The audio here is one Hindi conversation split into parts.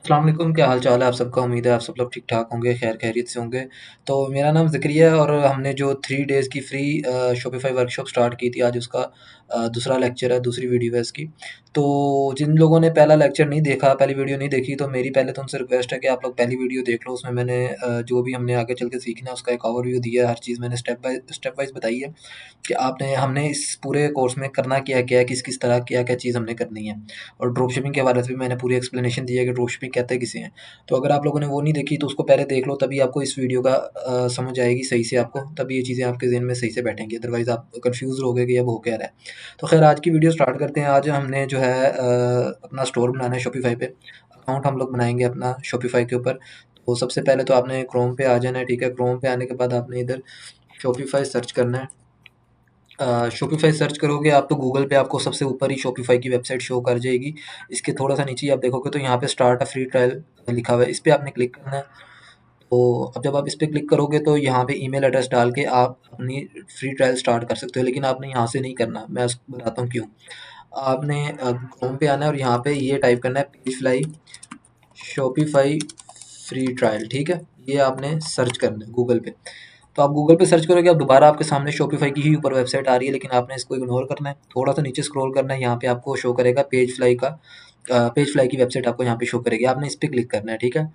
अस्सलाम वालेकुम, क्या हाल चाल है आप सबका? उम्मीद है आप सब लोग ठीक ठाक होंगे, खैर खैरियत से होंगे। तो मेरा नाम ज़िक्रिया है और हमने जो 3 डेज़ की फ्री शॉपिफ़ाई वर्कशॉप स्टार्ट की थी, आज उसका दूसरा लेक्चर है, दूसरी वीडियो है इसकी। तो जिन लोगों ने पहला लेक्चर नहीं देखा, पहली वीडियो नहीं देखी, तो मेरी पहले तो उनसे रिक्वेस्ट है कि आप लोग पहली वीडियो देख लो। उसमें मैंने जो भी हमने आगे चल के सीखना है उसका एक ओवरव्यू दिया है, हर चीज़ मैंने स्टेप वाइज़ बताई है कि आपने हमने इस पूरे कोर्स में करना क्या-क्या है, किस-किस तरह क्या-क्या चीज़ हमने करनी है। और ड्रॉप शिपिंग के हवाले से भी मैंने पूरी एक्सप्लेनेशन दी है कि ड्रॉप शिपिंग कहते किसे हैं। तो अगर आप लोगों ने वो नहीं देखी तो उसको पहले देख लो, तभी आपको इस वीडियो का समझ आएगी सही से आपको, तभी ये चीज़ें आपके ज़हन में सही से बैठेंगी, अदरवाइज़ आप कन्फ्यूज़ रहोगे कि अब हो क्या रहा है। तो खैर आज की वीडियो स्टार्ट करते हैं। आज हमने जो है अपना स्टोर बनाना है शॉपिफ़ाई पे। अकाउंट हम लोग बनाएँगे अपना शॉपिफ़ाई के ऊपर। तो सबसे पहले तो आपने क्रोम पे आ जाना है, ठीक है? क्रोम पे आने के बाद आपने इधर शॉपिफ़ाई सर्च करना है। शॉपिफ़ाई सर्च करोगे आप तो गूगल पे आपको सबसे ऊपर ही शॉपिफ़ाई की वेबसाइट शो कर जाएगी। इसके थोड़ा-सा नीचे ही आप देखोगे तो यहाँ पे स्टार्ट अ फ्री ट्रायल लिखा हुआ है, इस पे आपने क्लिक करना है। तो अब जब आप इस पे क्लिक करोगे तो यहाँ पे ईमेल एड्रेस डाल के आप अपनी फ्री ट्रायल स्टार्ट कर सकते हो, लेकिन आपने यहाँ से नहीं करना, मैं बताता हूँ क्यों। आपने क्रोम पे आना है और यहाँ पे ये टाइप करना है पेजफ्लाई शॉपिफ़ाई फ्री ट्रायल, ठीक है? ये आपने सर्च करना है गूगल पे। तो आप गूगल पे सर्च करोगे, अब दोबारा आपके सामने शॉपिफ़ाई की ही ऊपर वेबसाइट आ रही है, लेकिन आपने इसको इग्नोर करना है। थोड़ा-सा नीचे स्क्रॉल करना है, यहाँ पे आपको शो करेगा पेजफ्लाई का पेजफ्लाई की वेबसाइट आपको यहाँ पे शो करेगी। आपने इस पे क्लिक करना है, ठीक है?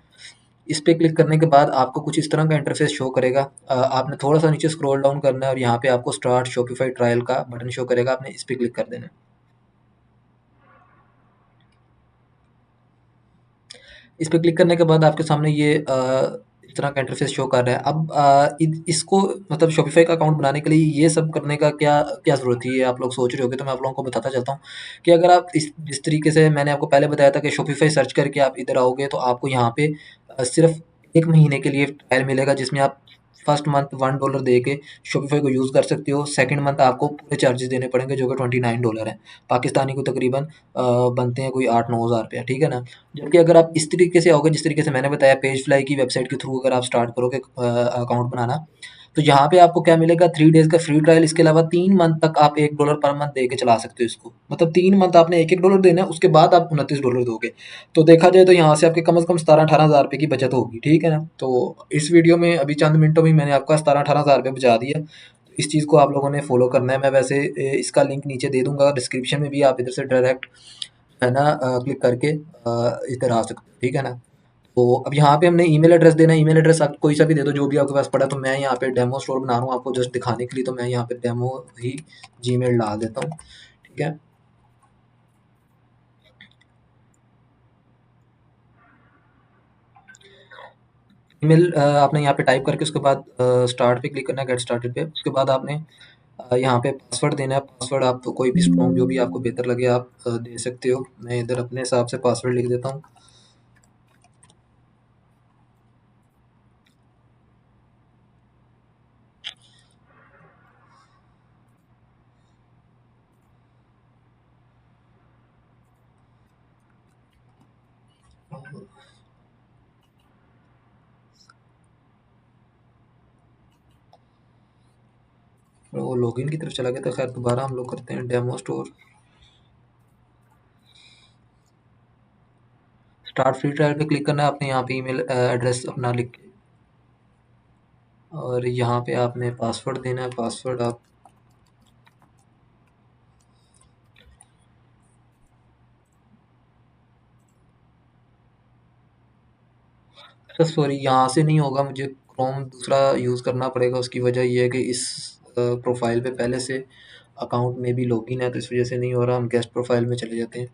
इस पे क्लिक करने के बाद आपको कुछ इस तरह का इंटरफ़ेस शो करेगा। आपने थोड़ा-सा नीचे स्क्रॉल डाउन करना है और यहाँ पे आपको स्टार्ट शॉपिफ़ाई ट्रायल का बटन शो करेगा, आपने इस पे क्लिक कर देना है। इस पे क्लिक करने के बाद आपके सामने ये इस तरह का इंटरफ़ेस शो कर रहा है। अब इसको मतलब शॉपिफ़ाई का अकाउंट बनाने के लिए ये सब करने का क्या क्या ज़रूरत थी? ये आप लोग सोच रहे होंगे, तो मैं आप लोगों को बताता चलता हूँ कि अगर आप इस जिस तरीके से मैंने आपको पहले बताया था कि शॉपिफ़ाई सर्च करके आप इधर आओगे, तो आपको यहाँ पे सिर्फ़ 1 महीने के लिए ट्रायल मिलेगा, जिसमें आप फर्स्ट मंथ $1 दे के शॉपिफ़ाई को यूज़ कर सकते हो। सेकंड मंथ आपको पूरे चार्जेज़ देने पड़ेंगे, जो कि $29 हैं। पाकिस्तानी को तकरीबन बनते हैं कोई 8-9 हज़ार रुपया, ठीक है ना? जबकि अगर आप इस तरीके से आओगे, जिस तरीके से मैंने बताया पेजफ्लाई की वेबसाइट के थ्रू अगर आप स्टार्ट करोगे अकाउंट बनाना, तो यहाँ पे आपको क्या मिलेगा 3 डेज़ का फ्री ट्रायल, इसके अलावा 3 मंथ तक आप $1 पर मंथ दे के चला सकते हो इसको। मतलब 3 मंथ आपने $1-1 देना है, उसके बाद आप $29 दोगे। तो देखा जाए तो यहाँ से आपके कम से कम 17-18 हज़ार रुपए की बचत होगी, ठीक है ना? तो इस वीडियो में अभी चंद मिनटों में ही मैंने आपका 17-18 हज़ार रुपए बचा दिया। इस चीज़ को आप लोगों ने फॉलो करना है। मैं वैसे इसका लिंक नीचे दे दूँगा डिस्क्रिप्शन में भी, आप इधर से डायरेक्ट है ना क्लिक करके इधर आ सकते हो, ठीक है ना? तो अब यहाँ पे हमने ईमेल एड्रेस देना है, ईमेल एड्रेस आप कोई सा भी दे दो जो भी आपके पास पड़ा है। तो मैं यहाँ पे डेमो स्टोर बना रहा हूँ आपको जस्ट दिखाने के लिए, तो मैं यहाँ पे डेमो ही जीमेल डाल देता हूँ, ठीक है? ईमेल आपने यहाँ पे टाइप करके उसके बाद स्टार्ट पे क्लिक करना है, गेट स्टार्टेड पे। उसके बाद आपने यहाँ पे पासवर्ड देना है। पासवर्ड आप कोई भी स्ट्रॉन्ग जो भी आपको बेहतर लगे आप दे सकते हो। मैं इधर अपने हिसाब से पासवर्ड लिख देता हूँ। वो लॉगिन की तरफ चला गया, तो खैर दोबारा हम लोग करते हैं demo store. Start free trial पे क्लिक करना है आपने, यहाँ पे ईमेल एड्रेस अपना लिख के और यहाँ पे आपने पासवर्ड देना है। पासवर्ड आप अच्छा सॉरी, यहाँ से नहीं होगा, मुझे क्रोम दूसरा यूज़ करना पड़ेगा। उसकी वजह ये है कि इस प्रोफाइल पे पहले से अकाउंट में भी लॉगिन है, तो इस वजह से नहीं हो रहा। हम गेस्ट प्रोफाइल में चले जाते हैं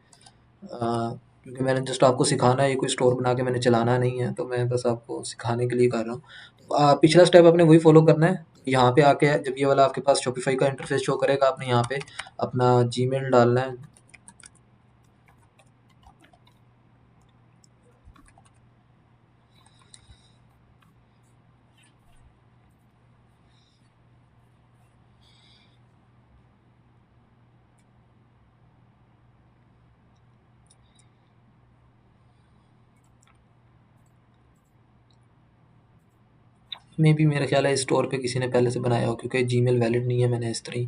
क्योंकि मैंने जस्ट आपको सिखाना है, ये कोई स्टोर बना के मैंने चलाना नहीं है, तो मैं बस आपको सिखाने के लिए कर रहा हूँ। पिछला स्टेप आपने वही फॉलो करना है। यहाँ पे आके जब ये वाला आपके पास शॉपिफाई का इंटरफेस शो करेगा, आपने यहाँ पे अपना जीमेल डालना है। मे भी मेरा ख्याल है इस स्टोर पे किसी ने पहले से बनाया हो, क्योंकि जीमेल वैलिड नहीं है, मैंने इस तरह ही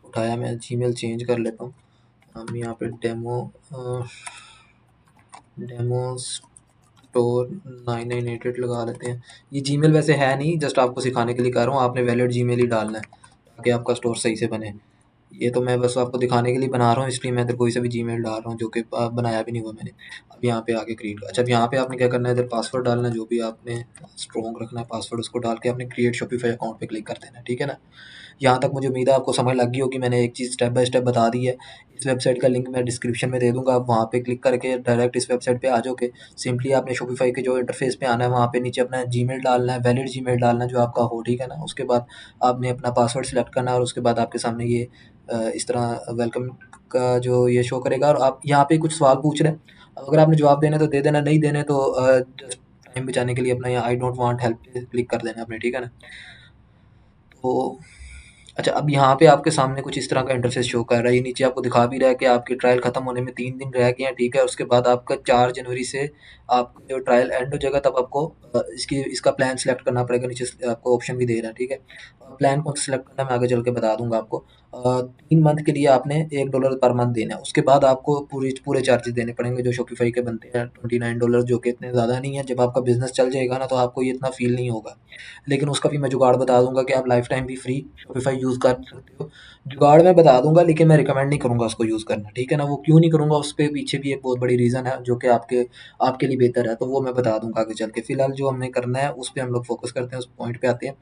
उठाया। मैं जीमेल चेंज कर लेता हूँ। हम यहाँ पे डेमो स्टोर 9988 लगा लेते हैं। ये जीमेल वैसे है नहीं, जस्ट आपको सिखाने के लिए कर रहा हूँ, आपने वैलिड जीमेल ही डालना है ताकि आपका स्टोर सही से बने। ये तो मैं बस आपको दिखाने के लिए बना रहा हूँ, इसलिए मैं इधर कोई सा भी जीमेल डाल रहा हूँ जो कि बनाया भी नहीं हुआ मैंने। अब यहाँ पे आके क्रिएट, अच्छा अब यहाँ पे आपने क्या करना है, इधर पासवर्ड डालना है, जो भी आपने स्ट्रॉन्ग रखना है पासवर्ड, उसको डाल के आपने क्रिएट शॉपिफाई अकाउंट पे क्लिक कर देना है, ठीक है ना। यहाँ तक मुझे उम्मीद है आपको समझ लग गई होगी, मैंने एक चीज़ स्टेप बाय स्टेप बता दी है। इस वेबसाइट का लिंक मैं डिस्क्रिप्शन में दे दूँगा, आप वहाँ पे क्लिक करके डायरेक्ट इस वेबसाइट पे आ जाओगे। सिंपली आपने शॉपिफ़ाई के जो इंटरफेस पे आना है, वहाँ पे नीचे अपना जीमेल डालना है, वैलिड जीमेल डालना है जो आपका हो, ठीक है ना। उसके बाद आपने अपना पासवर्ड सेलेक्ट करना है और उसके बाद आपके सामने ये इस तरह वेलकम का जो ये शो करेगा और आप यहाँ पे कुछ सवाल पूछ रहे हैं। अगर आपने जवाब देना है तो दे देना, नहीं देने तो जस्ट टाइम बचाने के लिए अपना यहाँ आई डोंट वांट हेल्प पे क्लिक कर देना है आपने, ठीक है ना। तो अच्छा, अब यहाँ पे आपके सामने कुछ इस तरह का इंटरफेस शो कर रहा है, ये नीचे आपको दिखा भी रहा है कि आपकी ट्रायल खत्म होने में 3 दिन रह गए हैं, ठीक है। उसके बाद आपका 4 जनवरी से आपका जो ट्रायल एंड हो जाएगा, तब आपको इसका प्लान सेलेक्ट करना पड़ेगा। नीचे आपको ऑप्शन भी दे रहा है, ठीक है। प्लान कौन सा सेलेक्ट करना है मैं आगे चल के बता दूंगा आपको। 3 मंथ के लिए आपने $1 पर मंथ देना है, उसके बाद आपको पूरे चार्जेस देने पड़ेंगे जो शॉपिफाई के बनते हैं $29, जो कि इतने ज़्यादा नहीं है। जब आपका बिजनेस चल जाएगा ना, तो आपको ये इतना फील नहीं होगा, लेकिन उसका भी मैं जुगाड़ बता दूंगा कि आप लाइफ टाइम भी फ्री शॉपिफाई यूज़ कर सकते हो। जुगाड़ मैं बता दूंगा, लेकिन मैं रिकमेंड नहीं करूंगा उसको यूज़ करना, ठीक है ना। वो क्यों नहीं करूंगा, उस पे पीछे भी एक बहुत बड़ी रीज़न है जो कि आपके आपके लिए बेहतर है, तो वो मैं बता दूंगा आगे चल के। फिलहाल जो हमने करना है उस पे हम लोग फोकस करते हैं, उस पॉइंट पे आते हैं।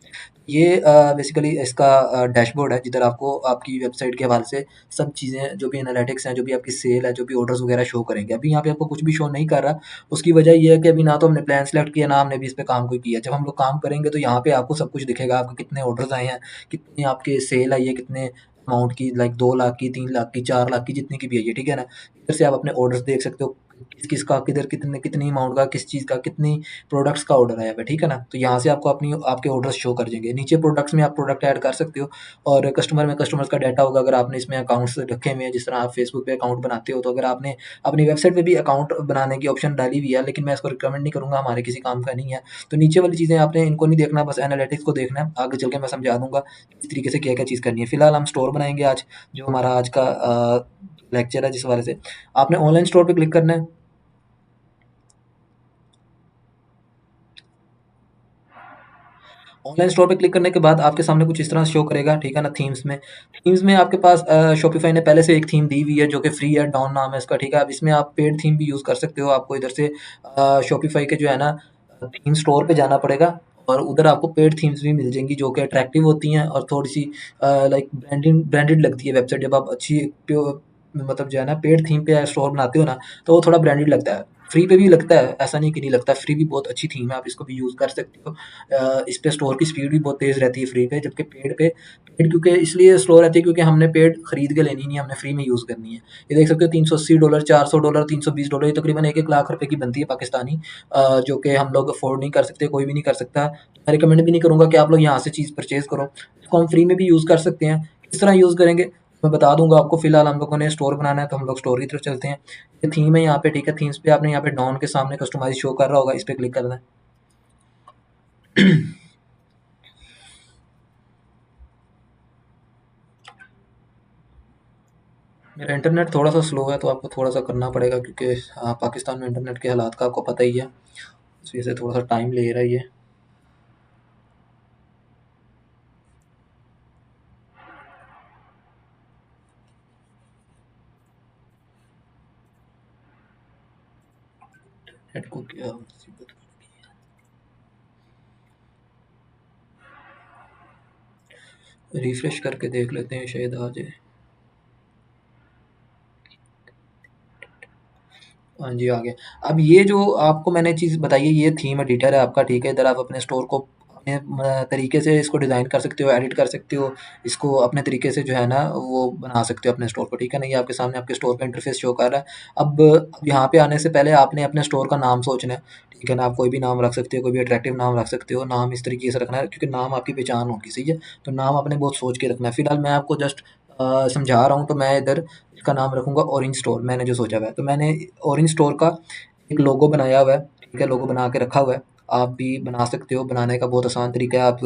ये बेसिकली इसका डैशबोर्ड है, जिधर आपको आपकी वेबसाइट के हवाले से सब चीज़ें, जो भी एनालिटिक्स हैं, जो भी आपकी सेल है, जो भी ऑर्डर्स वगैरह शो करेंगे। अभी यहाँ पे आपको कुछ भी शो नहीं कर रहा, उसकी वजह ये है कि अभी ना तो हमने प्लान सेलेक्ट किया, ना हमने अभी इस पे काम कोई किया। जब हम लोग काम करेंगे तो यहाँ पे आपको सब कुछ दिखेगा, आपके कितने ऑर्डर्स आए हैं, कितनी आपके सेल आई है, कितने अमाउंट की, लाइक 2 लाख की, 3 लाख की, 4 लाख की, जितनी की भी आई है, ठीक है ना। इधर से आप अपने ऑर्डर्स देख सकते हो, किस किस का किधर कितने कितनी अमाउंट का, किस चीज़ का, कितनी प्रोडक्ट्स का ऑर्डर आया हुआ है, ठीक है ना। तो यहाँ से आपको अपनी आपके ऑर्डर्स शो कर देंगे। नीचे प्रोडक्ट्स में आप प्रोडक्ट ऐड कर सकते हो, और कस्टमर में कस्टमर्स का डाटा होगा। अगर आपने इसमें अकाउंट्स रखे हुए हैं, जिस तरह आप फेसबुक पे अकाउंट बनाते हो, तो अगर आपने अपनी वेबसाइट पे भी अकाउंट बनाने की ऑप्शन डाली हुई है, लेकिन मैं इसको रिकमेंड नहीं करूँगा, हमारे किसी काम का नहीं है। तो नीचे वाली चीज़ें आपने इनको नहीं देखना, बस एनालिटिक्स को देखना है। आगे चल के मैं समझा दूँगा किस तरीके से क्या-क्या चीज़ करनी है। फिलहाल हम स्टोर बनाएँगे आज, जो हमारा आज का लेक्चर है जिस हवाले से। आपने ऑनलाइन स्टोर पे क्लिक करना है। ऑनलाइन स्टोर पे क्लिक करने के बाद आपके सामने कुछ इस तरह शो करेगा, ठीक है ना। थीम्स में आपके पास शॉपिफाई ने पहले से एक थीम दी हुई है जो कि फ्री है, डॉन नाम है इसका, ठीक है। अब इसमें आप पेड थीम भी यूज़ कर सकते हो। आपको इधर से शॉपिफाई के जो है ना थीम स्टोर पे जाना पड़ेगा, और उधर आपको पेड थीम्स भी मिल जाएंगी जो कि अट्रैक्टिव होती हैं और थोड़ी सी लाइक ब्रांडेड लगती है वेबसाइट। जब आप अच्छी मतलब जो है ना पेड थीम पे स्टोर बनाते हो ना, तो वो थोड़ा ब्रांडेड लगता है। फ्री पे भी लगता है, ऐसा नहीं कि नहीं लगता, फ्री भी बहुत अच्छी थीम है, आप इसको भी यूज़ कर सकते हो। इस पे स्टोर की स्पीड भी बहुत तेज़ रहती है फ्री पे, जबकि पेड क्योंकि इसलिए स्लो रहती है क्योंकि हमने पेड खरीद के लेनी नहीं है, हमने फ्री में यूज़ करनी है। ये देख सकते हो $380, $400, $320, ये तकरीबन 1-1 लाख रुपए की बनती है पाकिस्तानी, जो कि हम लोग अफोर्ड नहीं कर सकते, कोई भी नहीं कर सकता। मैं रिकमेंड भी नहीं करूँगा कि आप लोग यहाँ से चीज़ परचेज़ करो, इसको हम फ्री में भी यूज़ कर सकते हैं। किस तरह यूज़ करेंगे मैं बता दूंगा आपको। फिलहाल हम लोगों ने स्टोर बनाना है, तो हम लोग स्टोर की तरफ चलते हैं। ये थीम है यहाँ पे, ठीक है। थीम्स पे आपने यहाँ पे डॉन के सामने कस्टमाइज शो कर रहा होगा, इस पे क्लिक करना है। मेरा इंटरनेट थोड़ा सा स्लो है, तो आपको थोड़ा सा करना पड़ेगा, क्योंकि पाकिस्तान में इंटरनेट के हालात का आपको पता ही है, इस वजह से थोड़ा सा टाइम ले रहा है ये। नेट को क्या मुसीबत पड़ गई, रिफ्रेश करके देख लेते हैं, शायद आ जाए। हाँ जी, आ गया। अब ये जो आपको मैंने चीज़ बताई है, ये थीम एडिटर है आपका, ठीक है। इधर आप अपने स्टोर को अपने तरीके से इसको डिज़ाइन कर सकते हो, एडिट कर सकते हो, इसको अपने तरीके से जो है ना वो बना सकते हो अपने स्टोर को, ठीक है ना। ये आपके सामने आपके स्टोर का इंटरफेस शो कर रहा है। अब यहाँ पे आने से पहले आपने अपने स्टोर का नाम सोचना है, ठीक है ना। आप कोई भी नाम रख सकते हो, कोई भी अट्रैक्टिव नाम रख सकते हो। नाम इस तरीके से रखना है क्योंकि नाम आपकी पहचान होगी, सही है। तो नाम आपने बहुत सोच के रखना है। फिलहाल मैं आपको जस्ट समझा रहा हूँ, तो मैं इधर इसका नाम रखूँगा ऑरेंज स्टोर, मैंने जो सोचा हुआ है। तो मैंने ऑरेंज स्टोर का एक लोगो बनाया हुआ है, ठीक है, लोगो बना के रखा हुआ है। आप भी बना सकते हो, बनाने का बहुत आसान तरीका है। आप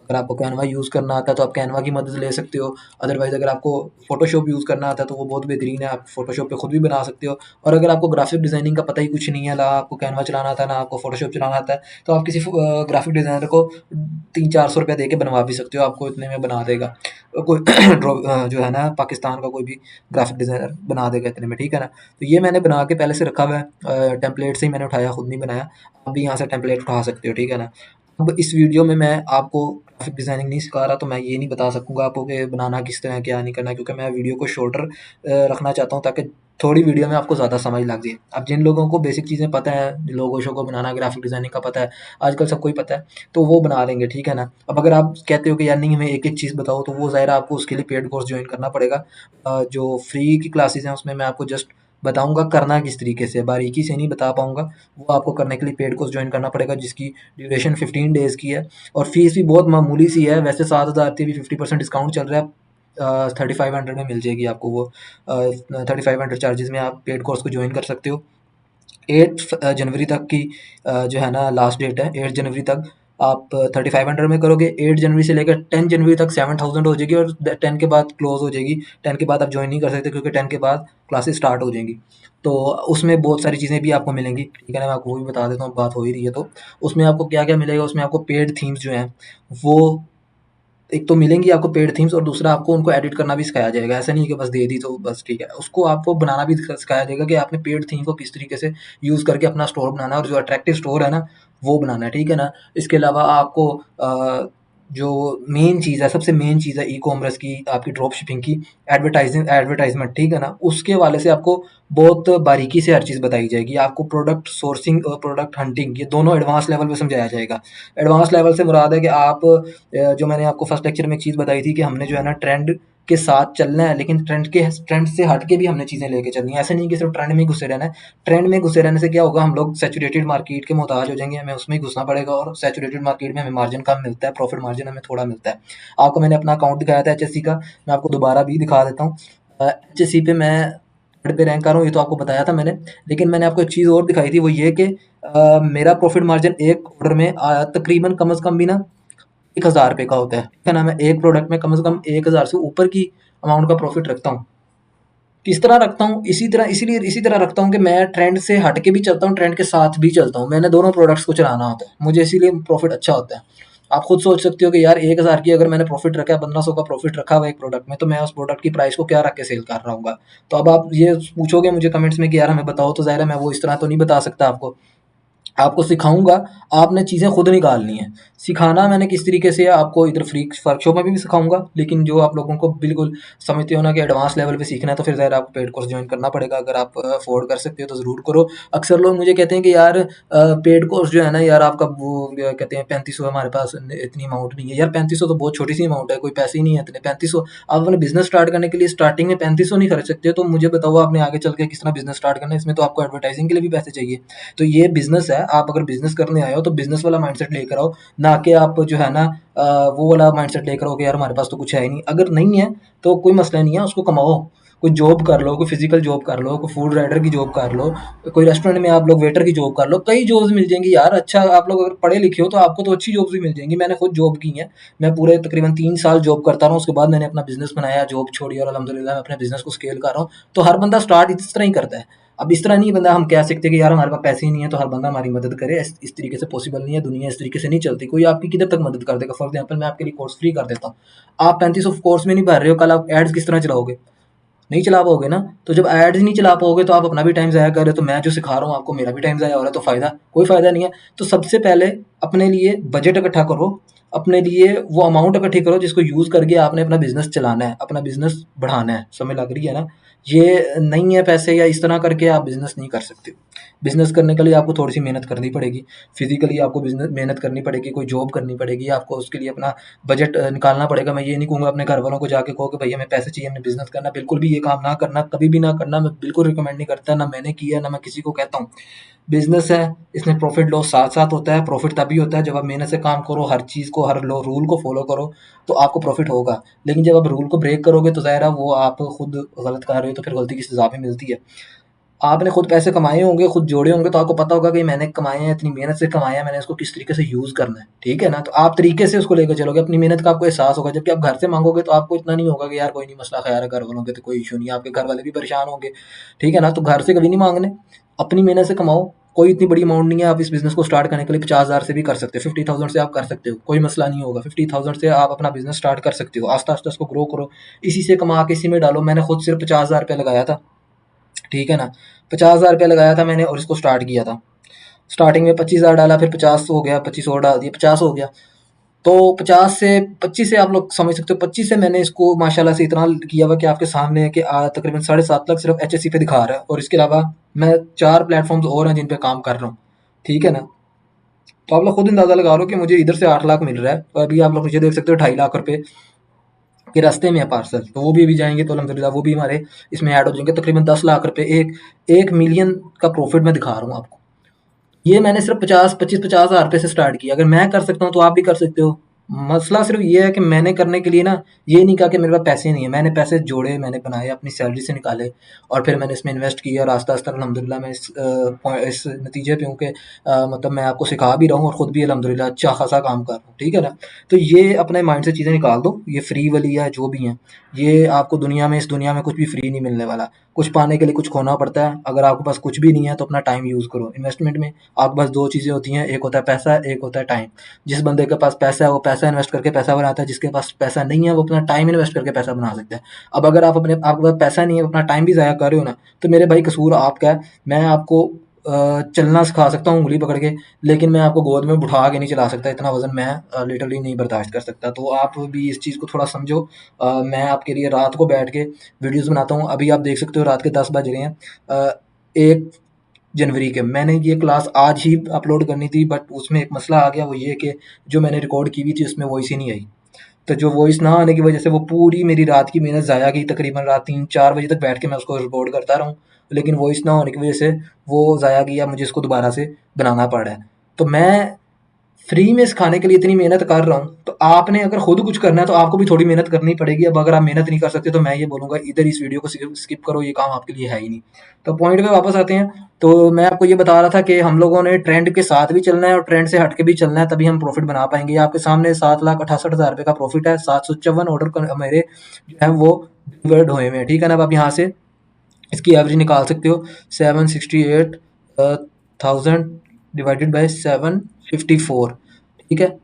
अगर आपको कैनवा यूज़ करना आता है तो आप कैनवा की मदद ले सकते हो। अदरवाइज़ अगर आपको फ़ोटोशॉप यूज़ करना आता है तो वो बहुत बेहतरीन है, आप फ़ोटोशॉप पे खुद भी बना सकते हो। और अगर आपको ग्राफ़िक डिज़ाइनिंग का पता ही कुछ नहीं है, ना आपको कैनवा चलाना आता है, ना आपको फ़ोटोशॉप चलाना आता है, तो आप किसी ग्राफ़िक डिज़ाइनर को 300-400 रुपए दे के बनवा भी सकते हो, आपको इतने में बना देगा। कोई जो है ना पाकिस्तान का कोई भी ग्राफ़िक डिज़ाइनर बना देगा इतने में, ठीक है ना? तो ये मैंने बना के पहले से रखा हुआ है, टेम्पलेट से ही मैंने उठाया, खुद नहीं बनाया। आप भी यहाँ से टेम्पलेट उठा सकते हो, ठीक है ना? अब इस वीडियो में मैं आपको ग्राफ़िक डिज़ाइनिंग नहीं सिखा रहा, तो मैं ये नहीं बता सकूँगा आपको कि बनाना किस तरह है, क्या नहीं करना है, क्योंकि मैं वीडियो को शॉर्टर रखना चाहता हूँ ताकि थोड़ी वीडियो में आपको ज़्यादा समझ लग जाए। अब जिन लोगों को बेसिक चीज़ें पता है, लोगो-शोगो बनाना, ग्राफ़िक डिज़ाइनिंग का पता है, आजकल सबको ही पता है, तो वो बना लेंगे, ठीक है ना? अब अगर आप कहते हो कि यार नहीं हमें एक-एक चीज़ बताओ, तो वो ज़ाहिर है आपको उसके लिए पेड कोर्स जॉइन करना पड़ेगा। जो फ्री की क्लासेज़ हैं उसमें मैं आपको जस्ट बताऊँगा करना किस तरीके से है, बारीकी से नहीं बता पाऊँगा। वो आपको करने के लिए पेड कोर्स जॉइन करना पड़ेगा जिसकी ड्यूरेशन 15 डेज़ की है और फ़ीस भी बहुत मामूली सी है। वैसे 7,000 थी, अभी 50% डिस्काउंट चल रहा है। 3500 में मिल जाएगी आपको वो। 3500 चार्जेज़ में आप पेड कोर्स को जॉइन कर सकते हो। 8 जनवरी तक की जो है ना लास्ट डेट है। 8 जनवरी तक आप 3500 में करोगे, 8 जनवरी से लेकर 10 जनवरी तक 7000 हो जाएगी और 10 के बाद क्लोज हो जाएगी। 10 के बाद आप ज्वाइन नहीं कर सकते क्योंकि 10 के बाद क्लासेस स्टार्ट हो जाएंगी। तो उसमें बहुत सारी चीज़ें भी आपको मिलेंगी, ठीक है ना? मैं आपको वो भी बता देता हूँ, बात हो ही रही है तो। उसमें आपको क्या क्या मिलेगा, उसमें आपको पेड थीम्स जो हैं वो एक तो मिलेंगी आपको पेड थीम्स, और दूसरा आपको उनको एडिट करना भी सिखाया जाएगा। ऐसा नहीं है कि बस दे दी तो बस ठीक है, उसको आपको बनाना भी सिखाया जाएगा कि आपने पेड थीम को किस तरीके से यूज़ करके अपना स्टोर बनाना है और जो अट्रैक्टिव स्टोर है ना वो बनाना है, ठीक है ना? इसके अलावा आपको जो मेन चीज़ है, सबसे मेन चीज़ है ई कॉमर्स की, आपकी ड्रॉप शिपिंग की, एडवर्टाइजमेंट, ठीक है ना? उसके वाले से आपको बहुत बारीकी से हर चीज़ बताई जाएगी। आपको प्रोडक्ट सोर्सिंग और प्रोडक्ट हंटिंग, ये दोनों एडवांस लेवल पे समझाया जाएगा। एडवांस लेवल से मुराद है कि आप जो मैंने आपको फर्स्ट लेक्चर में एक चीज़ बताई थी कि हमने जो है ना ट्रेंड के साथ चलना है, लेकिन ट्रेंड से हट के भी हमने चीज़ें लेके चलनी है। ऐसा नहीं कि सिर्फ ट्रेंड में ही घुसे रहना है। ट्रेंड में घुसे रहने से क्या होगा, हम लोग सैचुरेटेड मार्केट के मोहताज हो जाएंगे, हमें उसमें ही घुसना पड़ेगा और सैचुरेटेड मार्केट में हमें मार्जिन कम मिलता है, प्रॉफिट मार्जिन हमें थोड़ा मिलता है। आपको मैंने अपना अकाउंट दिखाया था एचएससी का, मैं आपको दोबारा भी दिखा देता हूँ। एचएससी पे मैं थर्ड पे रैंक कर रहा हूँ, ये तो आपको बताया था मैंने। लेकिन मैंने आपको एक चीज़ और दिखाई थी, वो ये कि मेरा प्रॉफिट मार्जिन एक ऑर्डर में तकरीबन कम से कम भी ना 1000 रुपये का होता है, ठीक है ना? मैं एक प्रोडक्ट में कम से कम 1000 से ऊपर की अमाउंट का प्रॉफिट रखता हूँ। किस तरह रखता हूँ? इसी तरह रखता हूँ कि मैं ट्रेंड से हट के भी चलता हूँ, ट्रेंड के साथ भी चलता हूँ। मैंने दोनों प्रोडक्ट्स को चलाना होता है, मुझे इसीलिए प्रॉफिट अच्छा होता है। आप खुद सोच सकते हो कि यार 1000 की अगर मैंने प्रॉफिट रखा है, 1500 का प्रॉफिट रखा हुआ है एक प्रोडक्ट में, तो मैं उस प्रोडक्ट की प्राइस को क्या रख के सेल कर रहा हूँगा। तो अब आप ये पूछोगे मुझे कमेंट्स में कि यार हमें बताओ, तो ज़ाहिर है मैं वो इस तरह तो नहीं बता सकता आपको। आपको सिखाऊँगा, आपने चीज़ें खुद निकालनी है। सिखाना मैंने किस तरीके से है, आपको इधर फ्री वर्कशॉप में भी सिखाऊँगा, लेकिन जो आप लोगों को बिल्कुल समझते हो ना कि एडवांस लेवल पे सीखना है, तो फिर ज़ाहिर है आपको पेड कोर्स जॉइन करना पड़ेगा। अगर आप अफ़ोर्ड कर सकते हो तो ज़रूर करो। अक्सर लोग मुझे कहते हैं कि यार पेड कोर्स जो है ना यार आपका वो क्या कहते हैं 3500 हमारे पास इतनी अमाउंट नहीं है। यार 3500 तो बहुत छोटी-सी अमाउंट है, कोई पैसे ही नहीं है इतने। 3500 आप अपना बिज़नेस स्टार्ट करने के लिए स्टार्टिंग में 3500 नहीं खर्च सकते, तो मुझे बताओ आपने आगे चल के किस तरह बिज़नेस स्टार्ट करना है? इसमें तो आपको एडवर्टाइज़िंग के लिए भी पैसे चाहिए। तो ये बिज़नेस है, आप अगर बिज़नेस करने आए हो तो बिज़नेस वाला माइंडसेट लेकर आओ, ना कि आप जो है ना वो वाला माइंडसेट लेकर आओ कि यार हमारे पास तो कुछ है ही नहीं। अगर नहीं है तो कोई मसला नहीं है, उसको कमाओ। कोई जॉब कर लो, कोई फिजिकल जॉब कर लो, कोई फूड राइडर की जॉब कर लो, कोई रेस्टोरेंट में आप लोग वेटर की जॉब कर लो, कई जॉब्स मिल जाएंगी यार। अच्छा आप लोग अगर पढ़े लिखे हो तो आपको तो अच्छी जॉब्स भी मिल जाएंगी। मैंने खुद जॉब की है, मैं पूरे तकरीबन 3 साल जॉब करता रहा, उसके बाद मैंने अपना बिजनेस बनाया, जॉब छोड़ी और अल्हम्दुलिल्लाह मैं अपने बिजनेस को स्केल कर रहा हूँ। तो हर बंदा स्टार्ट इस तरह ही करता है। अब इस तरह नहीं बंदा हम कह सकते कि यार हमारे पास पैसे ही नहीं है तो हर बंदा हमारी मदद करे, इस तरीके से पॉसिबल नहीं है। दुनिया इस तरीके से नहीं चलती, कोई आपकी किधर तक मदद कर देगा। फॉर एग्जाम्पल मैं आपके लिए कोर्स फ्री कर देता हूँ, आप 3500 कोर्स में नहीं भर रहे हो, कल आप एड्स किस तरह चलाओगे? नहीं चला पाओगे ना। तो जब एड्स नहीं चला पाओगे तो आप अपना भी टाइम ज़ाया कर रहे हो, तो मैं जो सिखा रहा हूँ आपको मेरा भी टाइम ज़ाया हो रहा है, तो फ़ायदा कोई फ़ायदा नहीं है। तो सबसे पहले अपने लिए बजट इकट्ठा करो, अपने लिए वो अमाउंट इकट्ठी करो जिसको यूज़ करके आपने अपना बिज़नेस चलाना है, अपना बिज़नेस बढ़ाना है। समझ लग रही है ना? ये नहीं है पैसे या इस तरह करके आप बिज़नेस नहीं कर सकते। बिज़नेस करने के लिए आपको थोड़ी-सी मेहनत करनी पड़ेगी, फिज़िकली आपको बिज़नेस मेहनत करनी पड़ेगी, कोई जॉब करनी पड़ेगी, आपको उसके लिए अपना बजट निकालना पड़ेगा। मैं ये नहीं कहूँगा अपने घर वालों को जाके कहो कि भई हमें पैसे चाहिए, हमने बिज़नेस करना है, बिल्कुल भी ये काम ना करना, कभी भी ना करना। मैं बिल्कुल रिकमेंड नहीं करता, ना मैंने किया है, ना मैं किसी को कहता हूँ। बिज़नेस है, इसमें प्रॉफ़िट लॉस साथ-साथ होता है। प्रॉफ़िट तभी होता है जब आप मेहनत से काम करो, हर चीज़ को, हर लो रूल को फ़ॉलो करो, तो आपको प्रॉफ़िट होगा। लेकिन जब आप रूल को ब्रेक करोगे तो ज़ाहिर है वो आप खुद गलत कर रहे हो, तो फिर गलती की सज़ा भी मिलती है। आपने खुद पैसे कमाए होंगे, खुद जोड़े होंगे, तो आपको पता होगा कि मैंने कमाए हैं, इतनी मेहनत से कमाए हैं, मैंने इसको किस तरीके से यूज़ करना है, ठीक है ना? तो आप तरीके से उसको लेकर चलोगे, अपनी मेहनत का आपको एहसास होगा। जबकि आप घर से माँगोगे तो आपको इतना नहीं होगा कि यार कोई नहीं, मसला ख़ैर है, घर वालों के तो कोई इश्यू नहीं है, आपके घर वाले भी परेशान होंगे, ठीक है ना? तो घर से कभी नहीं माँगने, अपनी मेहनत से कमाओ। कोई इतनी बड़ी अमाउंट नहीं है, आप इस बिज़नेस को स्टार्ट करने के लिए 50,000 से भी कर सकते हो, 50,000 से आप कर सकते हो, कोई मसला नहीं होगा। 50,000 से आप अपना बिज़नेस स्टार्ट कर सकते हो, आस्ता-आस्ता इसको ग्रो करो, इसी से कमा के इसी में डालो। मैंने खुद सिर्फ ₹50,000 लगाया था, ठीक है ना? ₹50,000 लगाया था मैंने और इसको स्टार्ट किया था। स्टार्टिंग में 25,000 डाला, फिर 50 हो गया, 25 और डाल दिए, 50 हो गया। तो 50 से 25 से आप लोग समझ सकते हो, 25 से मैंने इसको माशाल्लाह से इतना किया हुआ कि आपके सामने है कि तकरीबन 7.5 लाख सिर्फ एचएससी पे दिखा रहा है, और इसके अलावा मैं 4 प्लेटफ़ॉर्म्स और हैं जिन पे काम कर रहा हूँ, ठीक है ना? तो आप लोग खुद अंदाज़ा लगा लो कि मुझे इधर से 8 लाख मिल रहा है, और अभी आप लोग नीचे देख सकते हो 2.5 लाख रुपए के रास्ते में है पार्सल, तो वो भी अभी जाएँगे तो अल्हम्दुलिल्लाह वो भी हमारे इसमें ऐड हो जाएँगे। तकरीबन 10 लाख रुपए, 1 मिलियन का प्रॉफ़िट मैं दिखा रहा हूँ आपको। ये मैंने सिर्फ 50-50 से स्टार्ट किया। अगर मैं कर सकता हूँ तो आप भी कर सकते हो। मसला सिर्फ ये है कि मैंने करने के लिए ना, ये नहीं कहा कि मेरे पास पैसे नहीं है। मैंने पैसे जोड़े, मैंने बनाए, अपनी सैलरी से निकाले, और फिर मैंने इसमें इन्वेस्ट किया, और आस्ता-आस्ता अल्हम्दुलिल्लाह मैं इस नतीजे पे हूँ कि मतलब मैं आपको सिखा भी रहा हूँ और खुद भी अल्हम्दुलिल्लाह अच्छा खासा काम कर रहा हूँ। ठीक है ना? तो ये अपने माइंड से चीज़ें निकाल दो। ये फ्री वाली या जो भी हैं, ये आपको इस दुनिया में कुछ भी फ्री नहीं मिलने वाला। कुछ पाने के लिए कुछ खोना पड़ता है। अगर आपके पास कुछ भी नहीं है तो अपना टाइम यूज़ करो। इन्वेस्टमेंट में आपके पास 2 चीज़ें होती हैं, एक होता है पैसा, एक होता है टाइम। जिस बंदे के पास पैसा है वो पैसा इन्वेस्ट करके पैसा बनाता है, जिसके पास पैसा नहीं है वो अपना टाइम इन्वेस्ट करके पैसा बना सकता है। अब अगर आपके पास पैसा नहीं है, अपना टाइम भी ज़ाया कर रहे हो ना, तो मेरे भाई कसूर आपका है। मैं आपको चलना सिखा सकता हूँ उँगली पकड़ के, लेकिन मैं आपको गोद में उठा के नहीं चला सकता, इतना वज़न मैं लिटरली नहीं बर्दाश्त कर सकता। तो आप भी इस चीज़ को थोड़ा समझो। मैं आपके लिए रात को बैठ के वीडियोज़ बनाता हूँ। अभी आप देख सकते हो रात के 10 बज रहे हैं। 1 जनवरी के, मैंने ये क्लास आज ही अपलोड करनी थी, बट उसमें एक मसला आ गया, वो ये कि जो मैंने रिकॉर्ड की हुई थी उसमें वॉइस ही नहीं आई। तो जो वॉइस ना आने की वजह से वो पूरी मेरी रात की मेहनत ज़ाया गई। तकरीबन रात 3-4 बजे तक बैठ के मैं उसको रिकॉर्ड करता रहा हूँ, लेकिन वॉइस ना होने की वजह से वो ज़ाया गया, मुझे इसको दोबारा से बनाना पड़ा है। तो मैं फ्री में सिखाने के लिए इतनी मेहनत कर रहा हूँ, तो आपने अगर खुद कुछ करना है तो आपको भी थोड़ी मेहनत करनी पड़ेगी। अब अगर आप मेहनत नहीं कर सकते तो मैं ये बोलूँगा, इधर इस वीडियो को स्किप करो, ये काम आपके लिए है ही नहीं। तो पॉइंट पे वापस आते हैं। तो मैं आपको ये बता रहा था कि हम लोगों ने ट्रेंड के साथ भी चलना है और ट्रेंड से हट के भी चलना है, तभी हम प्रॉफिट बना पाएंगे। ये आपके सामने 7,68,000 रुपये का प्रॉफिट है। 754 ऑर्डर मेरे जो है वो डिलीवर्ड हुए हुए हैं, ठीक है ना? अब आप यहाँ से इसकी एवरेज निकाल सकते हो। 768,000 डिवाइडेड बाय 754, ठीक है?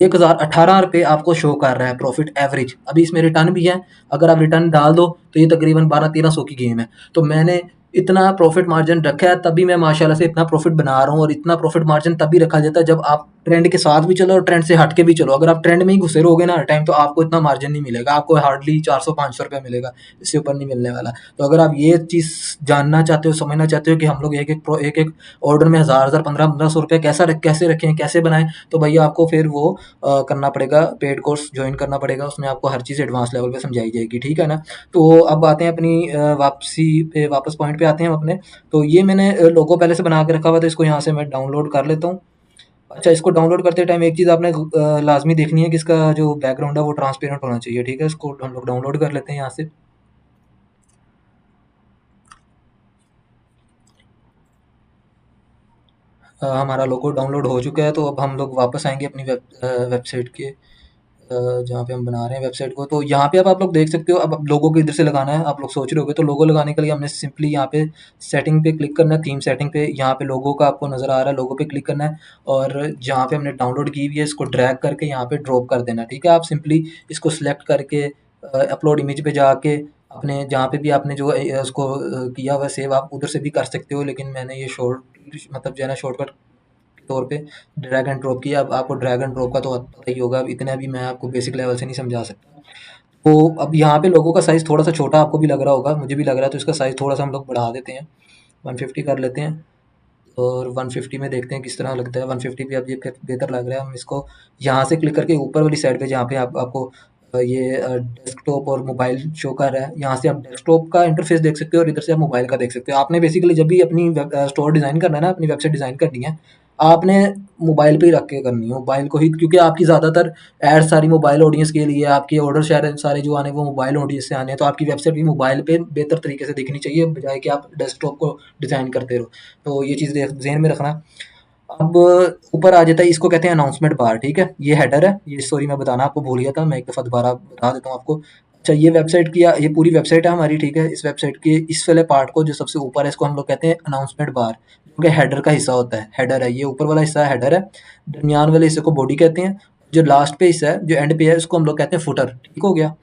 1,018 रुपये आपको शो कर रहा है प्रॉफिट एवरेज। अभी इसमें रिटर्न भी है, अगर आप रिटर्न डाल दो तो ये तकरीबन 1200-1300 की गेम है। तो मैंने इतना प्रॉफिट मार्जिन रखा है, तभी मैं माशाल्लाह से इतना प्रॉफिट बना रहा हूँ। और इतना प्रॉफिट मार्जिन तभी रखा जाता है जब आप ट्रेंड के साथ भी चलो और ट्रेंड से हट के भी चलो। अगर आप ट्रेंड में ही घुसे रहोगे ना हर टाइम, तो आपको इतना मार्जिन नहीं मिलेगा, आपको हार्डली 400-500 रुपये मिलेगा, इससे ऊपर नहीं मिलने वाला। तो अगर आप ये चीज़ जानना चाहते हो, समझना चाहते हो कि हम लोग एक-एक ऑर्डर में 1,000-1,000, 1500-1500 रुपये कैसे रखें, कैसे बनाएँ, तो भैया आपको फिर वो करना पड़ेगा, पेड कोर्स ज्वाइन करना पड़ेगा। उसमें आपको हर चीज़ एडवांस लेवल पे समझाई जाएगी, ठीक है ना? तो अब आते हैं अपनी वापस पॉइंट पे आते हैं हम अपने। तो ये मैंने लोगो पहले से बना के रखा हुआ था, इसको यहाँ से मैं डाउनलोड कर लेता हूँ। अच्छा, इसको डाउनलोड करते टाइम एक चीज़ आपने लाज़मी देखनी है कि इसका जो बैकग्राउंड है वो ट्रांसपेरेंट होना चाहिए, ठीक है? इसको हम लोग डाउनलोड कर लेते हैं यहाँ से। हमारा लोगो डाउनलोड हो चुका है, तो अब हम लोग वापस आएँगे अपनी वेबसाइट के, जहाँ पे हम बना रहे हैं वेबसाइट को। तो यहाँ पे अब आप लोग देख सकते हो, अब लोगो को इधर से लगाना है। आप लोग सोच रहे होंगे, तो लोगो लगाने के लिए हमने सिंपली यहाँ पे सेटिंग पे क्लिक करना है, थीम सेटिंग पे। यहाँ पे लोगो का आपको नज़र आ रहा है, लोगो पे क्लिक करना है, और जहाँ पे हमने डाउनलोड की हुई है इसको ड्रैग करके यहाँ पे ड्रॉप कर देना है, ठीक है? आप सिंपली इसको सिलेक्ट करके अपलोड इमेज पे जाके अपने जहाँ पे भी आपने जो उसको किया हुआ है सेव, आप उधर से भी कर सकते हो। लेकिन मैंने ये मतलब जो है ना शॉर्टकट के तौर पे ड्रैग एंड ड्रॉप किया। अब आपको ड्रैग एंड ड्रॉप का तो पता ही होगा, अब इतना भी मैं आपको बेसिक लेवल से नहीं समझा सकता। तो अब यहाँ पे लोगों का साइज़ थोड़ा-सा छोटा आपको भी लग रहा होगा, मुझे भी लग रहा है, तो इसका साइज़ थोड़ा-सा हम लोग बढ़ा देते हैं, 150 कर लेते हैं। और 150 में देखते हैं किस तरह लगता है। 150 भी अब ये बेहतर लग रहा है। हम इसको यहाँ से क्लिक करके ऊपर वाली साइड पे, जहाँ पे आपको डेस्कटॉप और मोबाइल शो कर रहा है, यहाँ से आप डेस्कटॉप का इंटरफेस देख सकते हो और इधर से आप मोबाइल का देख सकते हो। आपने बेसिकली जब भी अपनी स्टोर डिज़ाइन करना है ना, अपनी वेबसाइट डिज़ाइन करनी है, आपने मोबाइल पे ही रख के करनी है, मोबाइल को ही, क्योंकि आपकी ज़्यादातर एड सारी मोबाइल ऑडियंस के लिए, आपके ऑर्डर सारे सारे जो आने हैं वो मोबाइल ऑडियंस से आने हैं, तो आपकी वेबसाइट भी मोबाइल पे बेहतर तरीके से दिखनी चाहिए बजाय कि आप डेस्कटॉप को डिज़ाइन करते रहो। तो ये चीज़ ज़हन में रखना। अब ऊपर आ जाता है, इसको कहते हैं अनाउंसमेंट बार, ठीक है? ये हेडर है, ये सॉरी मैं बताना आपको भूल गया था, मैं एक दफ़ा दोबारा बता देता हूँ आपको। अच्छा, ये वेबसाइट की ये पूरी वेबसाइट है हमारी, ठीक है? इस वेबसाइट के इस वाले पार्ट को जो सबसे ऊपर है, इसको हम लोग कहते हैं अनाउंसमेंट बार, जो कि हेडर का हिस्सा होता है। हेडर है, ये ऊपर वाला हिस्सा हेडर है, दरमियान वाले हिस्से को बॉडी कहते हैं, जो लास्ट पे हिस्सा है, जो एंड पे है, इसको हम लोग कहते हैं फुटर। ठीक हो गया?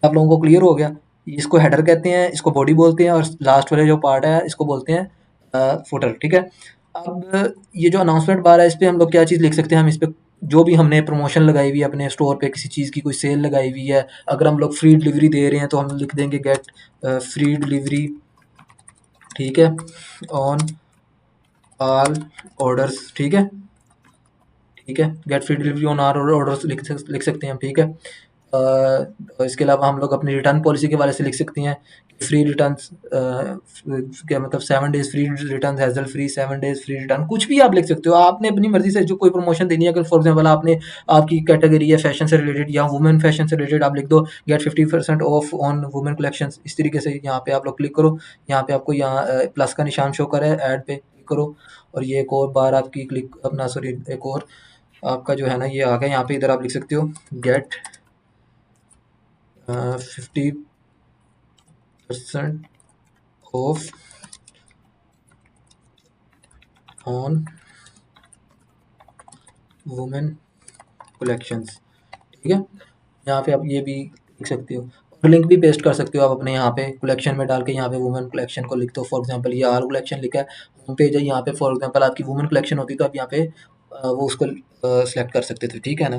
आप लोगों को क्लियर हो गया? इसको हेडर कहते हैं, इसको बॉडी बोलते हैं, और लास्ट वाले जो पार्ट है इसको बोलते हैं फुटर, ठीक है? अब ये जो अनाउंसमेंट बार है, इस पे हम लोग क्या चीज़ लिख सकते हैं, हम इस पे जो भी हमने प्रमोशन लगाई हुई है अपने स्टोर पे, किसी चीज़ की कोई सेल लगाई हुई है, अगर हम लोग फ्री डिलीवरी दे रहे हैं तो हम लिख देंगे गेट फ्री डिलीवरी, ठीक है, ऑन ऑल ऑर्डर्स, ठीक है? ठीक है, get free delivery on our orders लिख सकते हैं हम, ठीक है? इसके अलावा हम लोग अपनी रिटर्न पॉलिसी के वाले से लिख सकते हैं कि फ्री रिटर्न्स, क्या मतलब 7 days free returns, hassle free 7 days free return, कुछ भी आप लिख सकते हो। आपने अपनी मर्ज़ी से जो कोई प्रमोशन देनी है, अगर फॉर एग्ज़ाम्पल आपने, आपकी कैटेगरी है फैशन से रिलेटेड या वुमेन फैशन से रिलेटेड, आप लिख दो get 50% off on women collections, इस तरीके से यहाँ पे आप लोग क्लिक करो। यहाँ पे आपको यहाँ प्लस का निशान शो कर रहा है, ऐड पे क्लिक करो, और ये एक और बार आपकी क्लिक अपना सॉरी एक और आपका जो है ना ये आ गया यहाँ पे, इधर आप लिख सकते हो get 50% off on women collections, ठीक है? यहाँ पे आप ये भी लिख सकते हो, और लिंक भी पेस्ट कर सकते हो आप अपने यहाँ पे कलेक्शन में डाल के, यहाँ पे वुमेन कलेक्शन को लिख दो। फॉर एग्जांपल ये आल कलेक्शन लिखा है, होम पेज है, यहाँ पे फॉर एग्जांपल आपकी वुमेन कलेक्शन होती तो आप यहाँ पे वो उसको सेलेक्ट कर सकते थे, ठीक है ना?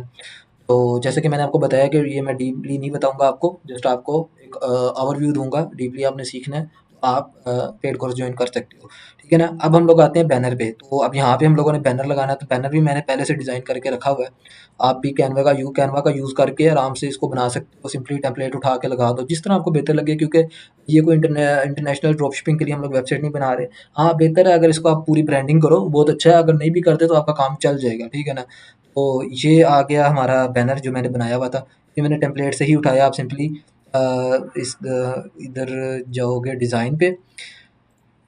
तो जैसे कि मैंने आपको बताया कि ये मैं डीपली नहीं बताऊँगा आपको, जस्ट आपको एक ओवरव्यू दूँगा, डीपली आपने सीखना है, तो आप पेड कोर्स जॉइन कर सकते हो, ठीक है ना? अब हम लोग आते हैं बैनर पे, तो अब यहाँ पे हम लोगों ने बैनर लगाना है, तो बैनर भी मैंने पहले से डिज़ाइन करके रखा हुआ है। आप भी कैनवा का यूज़ करके आराम से इसको बना सकते हो, सिंपली टेम्पलेट उठा के लगा दो, जिस तरह आपको बेहतर लगे, क्योंकि ये कोई इंटरनेशनल ड्रॉप शिपिंग के लिए हम लोग वेबसाइट नहीं बना रहे। हाँ, बेहतर है अगर इसको आप पूरी ब्रांडिंग करो, बहुत अच्छा है, अगर नहीं भी करते तो आपका काम चल जाएगा, ठीक है ना? तो ये आ गया हमारा बैनर जो मैंने बनाया हुआ था, ये मैंने टेम्पलेट से ही उठाया। आप सिंपली इधर जाओगे डिज़ाइन पे,